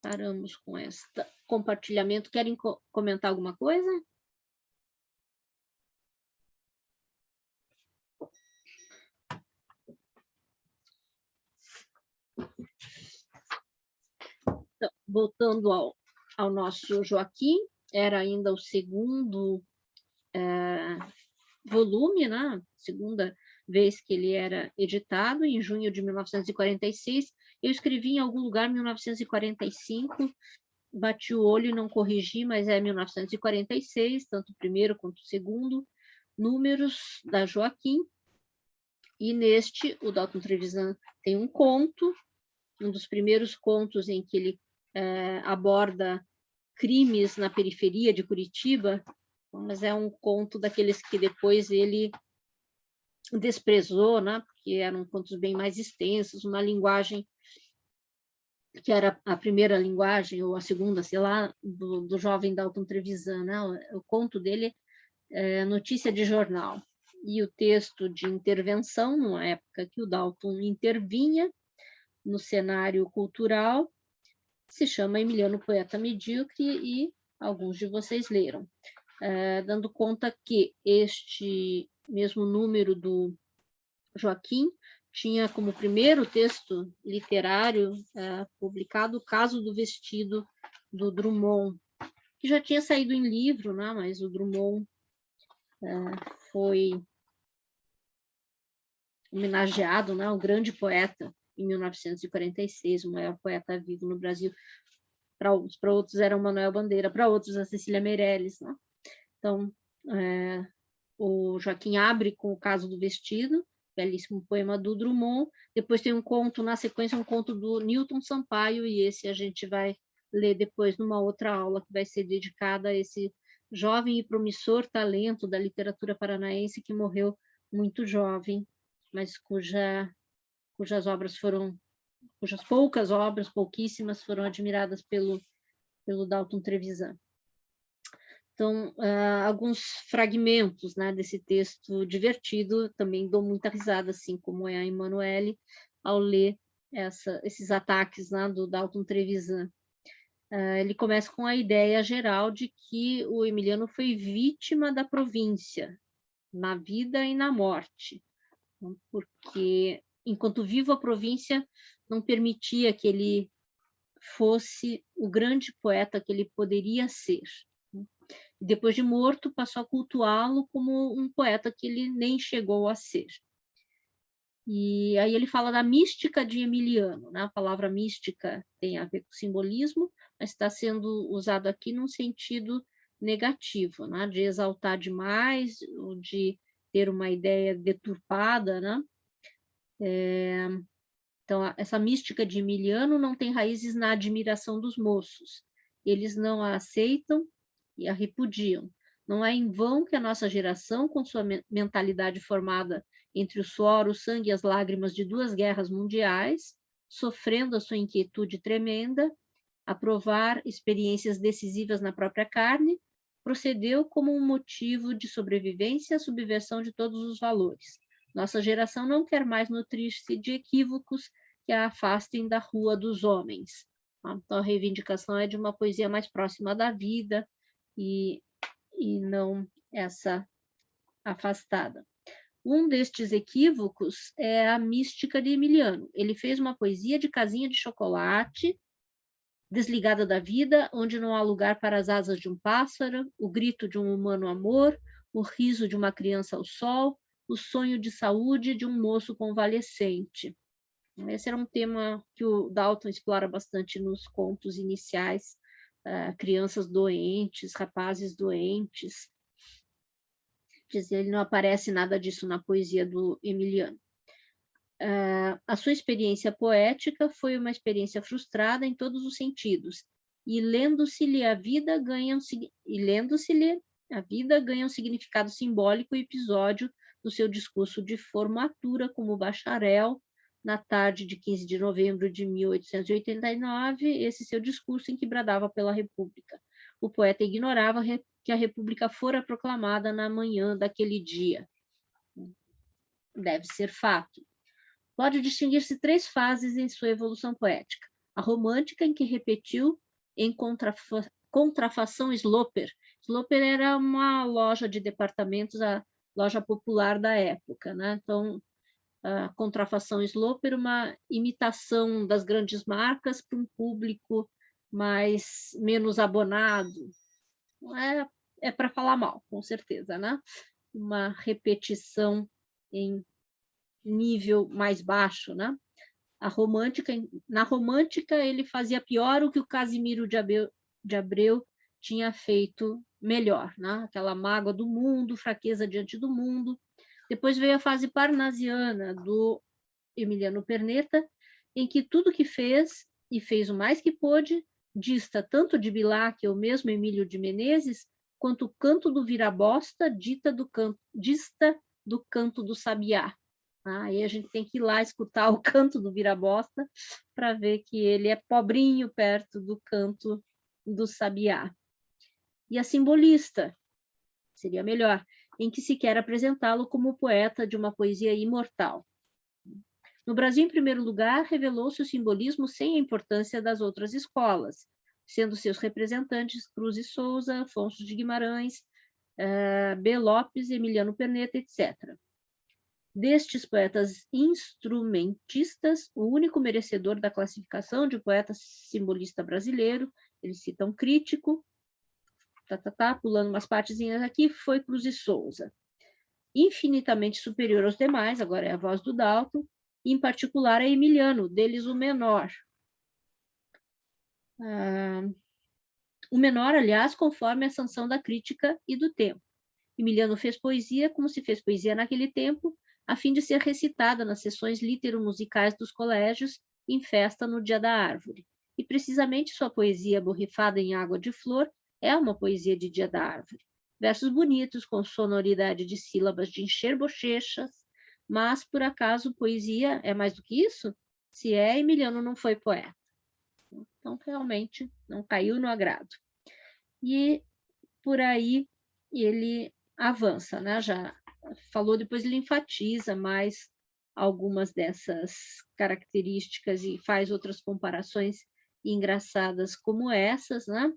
Speaker 1: paramos com este compartilhamento. Querem comentar alguma coisa? Então, voltando ao nosso Joaquim, era ainda o segundo volume, né? Segunda vez que ele era editado, em junho de 1946. Eu escrevi em algum lugar 1945, bati o olho e não corrigi, mas é 1946, tanto o primeiro quanto o segundo números da Joaquim. E neste, o Dalton Trevisan tem um conto, um dos primeiros contos em que ele aborda crimes na periferia de Curitiba, mas é um conto daqueles que depois ele desprezou, né? Porque eram contos bem mais extensos, uma linguagem que era a primeira linguagem, ou a segunda, sei lá, do jovem Dalton Trevisan, né? O conto dele é notícia de jornal. E o texto de intervenção, numa época que o Dalton intervinha no cenário cultural, se chama Emiliano Poeta Medíocre, e alguns de vocês leram, dando conta que este mesmo número do Joaquim tinha como primeiro texto literário publicado O Caso do Vestido, do Drummond, que já tinha saído em livro, né? Mas o Drummond foi homenageado, né? O grande poeta, em 1946, o maior poeta vivo no Brasil. Para outros era o Manuel Bandeira, para outros a Cecília Meirelles, né? Então, o Joaquim abre com O Caso do Vestido, belíssimo poema do Drummond. Depois tem um conto, na sequência, um conto do Newton Sampaio, e esse a gente vai ler depois numa outra aula que vai ser dedicada a esse jovem e promissor talento da literatura paranaense que morreu muito jovem, mas cujas poucas obras, pouquíssimas, foram admiradas pelo Dalton Trevisan. Então, alguns fragmentos, né, desse texto divertido, também dou muita risada, assim como é a Emanuele, ao ler esses ataques, né, do Dalton Trevisan. Ele começa com a ideia geral de que o Emiliano foi vítima da província, na vida e na morte, porque, enquanto vivo, a província não permitia que ele fosse o grande poeta que ele poderia ser. Depois de morto, passou a cultuá-lo como um poeta que ele nem chegou a ser. E aí ele fala da mística de Emiliano, né? A palavra mística tem a ver com simbolismo, mas está sendo usado aqui num sentido negativo, né? De exaltar demais, ou de ter uma ideia deturpada, né? Então, essa mística de Emiliano não tem raízes na admiração dos moços. Eles não a aceitam e a repudiam. Não é em vão que a nossa geração, com sua mentalidade formada entre o suor, o sangue e as lágrimas de 2 guerras mundiais, sofrendo a sua inquietude tremenda, a provar experiências decisivas na própria carne, procedeu como um motivo de sobrevivência à subversão de todos os valores. Nossa geração não quer mais nutrir-se de equívocos que a afastem da rua dos homens. Então, a reivindicação é de uma poesia mais próxima da vida e não essa afastada. Um destes equívocos é a mística de Emiliano. Ele fez uma poesia de casinha de chocolate, desligada da vida, onde não há lugar para as asas de um pássaro, o grito de um humano amor, o riso de uma criança ao sol, o sonho de saúde de um moço convalescente. Esse era um tema que o Dalton explora bastante nos contos iniciais, crianças doentes, rapazes doentes. Quer dizer, ele não aparece nada disso na poesia do Emiliano. A sua experiência poética foi uma experiência frustrada em todos os sentidos, e lendo-se-lhe a vida ganha um significado simbólico e episódio do seu discurso de formatura como bacharel, na tarde de 15 de novembro de 1889, esse seu discurso em que bradava pela República. O poeta ignorava que a República fora proclamada na manhã daquele dia. deve ser fato. Pode distinguir-se 3 fases em sua evolução poética. A romântica, em que repetiu em contrafação Sloper. Sloper era uma loja de departamentos, a loja popular da época, né? Então, a contrafação Sloper, uma imitação das grandes marcas para um público menos abonado. É para falar mal, com certeza, né? Uma repetição em nível mais baixo, né? Na romântica, ele fazia pior o que o Casimiro de Abreu tinha feito melhor, né? Aquela mágoa do mundo, fraqueza diante do mundo. Depois veio a fase parnasiana do Emiliano Perneta, em que tudo que fez, e fez o mais que pôde, dista tanto de Bilac ou mesmo Emílio de Menezes, quanto o canto do virabosta dista do canto do sabiá. Aí a gente tem que ir lá escutar o canto do virabosta para ver que ele é pobrinho perto do canto do sabiá. E a simbolista, seria melhor, em que se quer apresentá-lo como poeta de uma poesia imortal. No Brasil, em primeiro lugar, revelou-se o simbolismo sem a importância das outras escolas, sendo seus representantes Cruz e Souza, Afonso de Guimarães, B. Lopes, Emiliano Perneta, etc. Destes poetas instrumentistas, o único merecedor da classificação de poeta simbolista brasileiro, eles citam crítico, pulando umas partezinhas aqui, foi Cruz e Souza. Infinitamente superior aos demais, agora é a voz do Dalton, em particular a Emiliano, deles o menor. O menor, aliás, conforme a sanção da crítica e do tempo. Emiliano fez poesia como se fez poesia naquele tempo, a fim de ser recitada nas sessões litero-musicais dos colégios em festa no Dia da Árvore. E precisamente sua poesia borrifada em água de flor é uma poesia de Dia da Árvore. Versos bonitos, com sonoridade de sílabas de encher bochechas, mas, por acaso, poesia é mais do que isso? Se é, Emiliano não foi poeta. Então, realmente, não caiu no agrado. E, por aí, ele avança, né? Já falou, depois ele enfatiza mais algumas dessas características e faz outras comparações engraçadas como essas, né?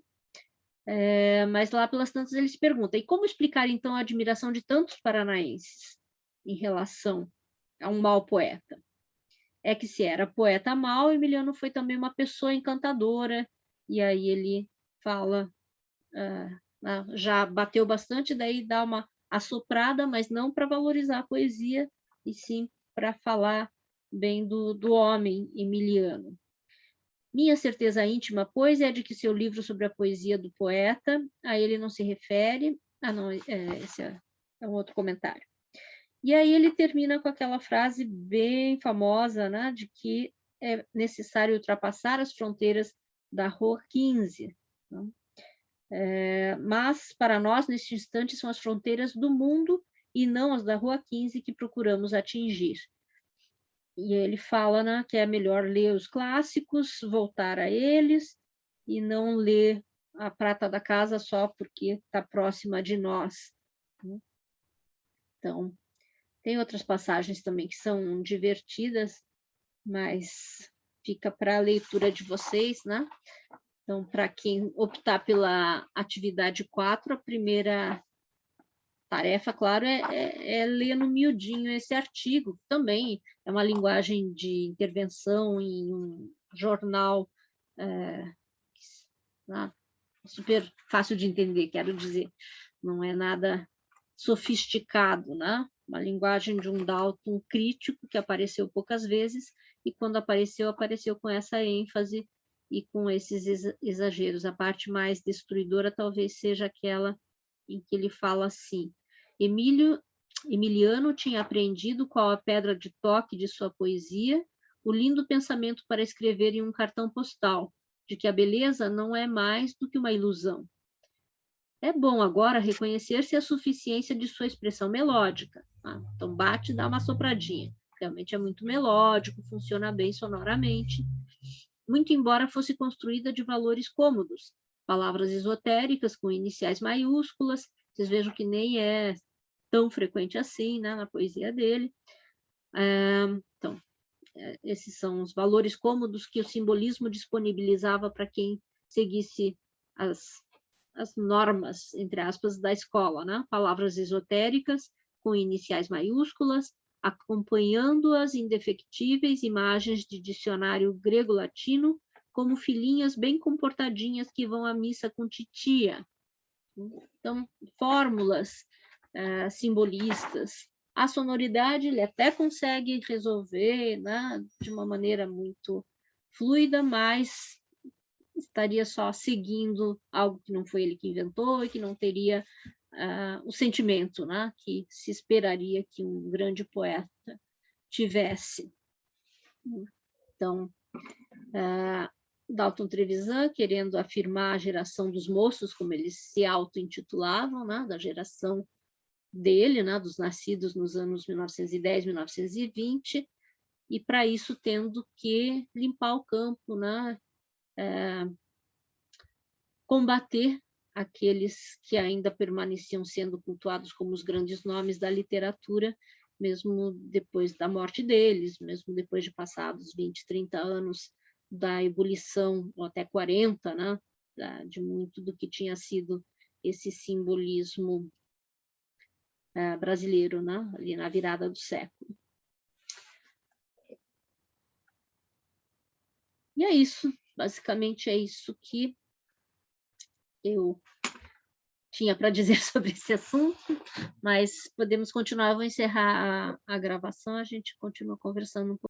Speaker 1: Mas lá pelas tantas ele se pergunta, e como explicar então a admiração de tantos paranaenses em relação a um mau poeta? É que se era poeta mau, Emiliano foi também uma pessoa encantadora, e aí ele fala, já bateu bastante, daí dá uma assoprada, mas não para valorizar a poesia, e sim para falar bem do homem Emiliano. Minha certeza íntima, pois, é de que seu livro sobre a poesia do poeta, a ele não se refere. Não, esse é um outro comentário. E aí ele termina com aquela frase bem famosa, né, de que é necessário ultrapassar as fronteiras da Rua 15. Né? Mas, para nós, neste instante, são as fronteiras do mundo e não as da Rua 15 que procuramos atingir. E ele fala, né, que é melhor ler os clássicos, voltar a eles, e não ler a Prata da Casa só porque está próxima de nós. Então, tem outras passagens também que são divertidas, mas fica para a leitura de vocês, né? Então, para quem optar pela atividade 4, a primeira tarefa, claro, é ler no miudinho esse artigo, que também é uma linguagem de intervenção em um jornal super fácil de entender, quero dizer, não é nada sofisticado, né? Uma linguagem de um Dalton crítico que apareceu poucas vezes e quando apareceu com essa ênfase e com esses exageros. A parte mais destruidora talvez seja aquela em que ele fala assim: Emiliano tinha aprendido qual a pedra de toque de sua poesia, o lindo pensamento para escrever em um cartão postal, de que a beleza não é mais do que uma ilusão. É bom agora reconhecer-se a suficiência de sua expressão melódica. Então bate e dá uma sopradinha. Realmente é muito melódico, funciona bem sonoramente. Muito embora fosse construída de valores cômodos, palavras esotéricas com iniciais maiúsculas, vocês vejam que nem é tão frequente assim, né, na poesia dele, Então, esses são os valores cômodos que o simbolismo disponibilizava para quem seguisse as normas, entre aspas, da escola, né? Palavras esotéricas com iniciais maiúsculas, acompanhando-as indefectíveis imagens de dicionário grego-latino, como filhinhas bem comportadinhas que vão à missa com titia. Então, fórmulas simbolistas. A sonoridade ele até consegue resolver, né, de uma maneira muito fluida, mas estaria só seguindo algo que não foi ele que inventou e que não teria o sentimento, né, que se esperaria que um grande poeta tivesse. Então, Dalton Trevisan, querendo afirmar a geração dos moços, como eles se auto-intitulavam, né, da geração dele, né, dos nascidos nos anos 1910, 1920, e para isso tendo que limpar o campo, né, combater aqueles que ainda permaneciam sendo cultuados como os grandes nomes da literatura, mesmo depois da morte deles, mesmo depois de passados 20, 30 anos da ebulição, ou até 40, né, de muito do que tinha sido esse simbolismo brasileiro, né, ali na virada do século. E é isso, basicamente é isso que eu tinha para dizer sobre esse assunto, mas podemos continuar, eu vou encerrar a gravação, a gente continua conversando um pouco.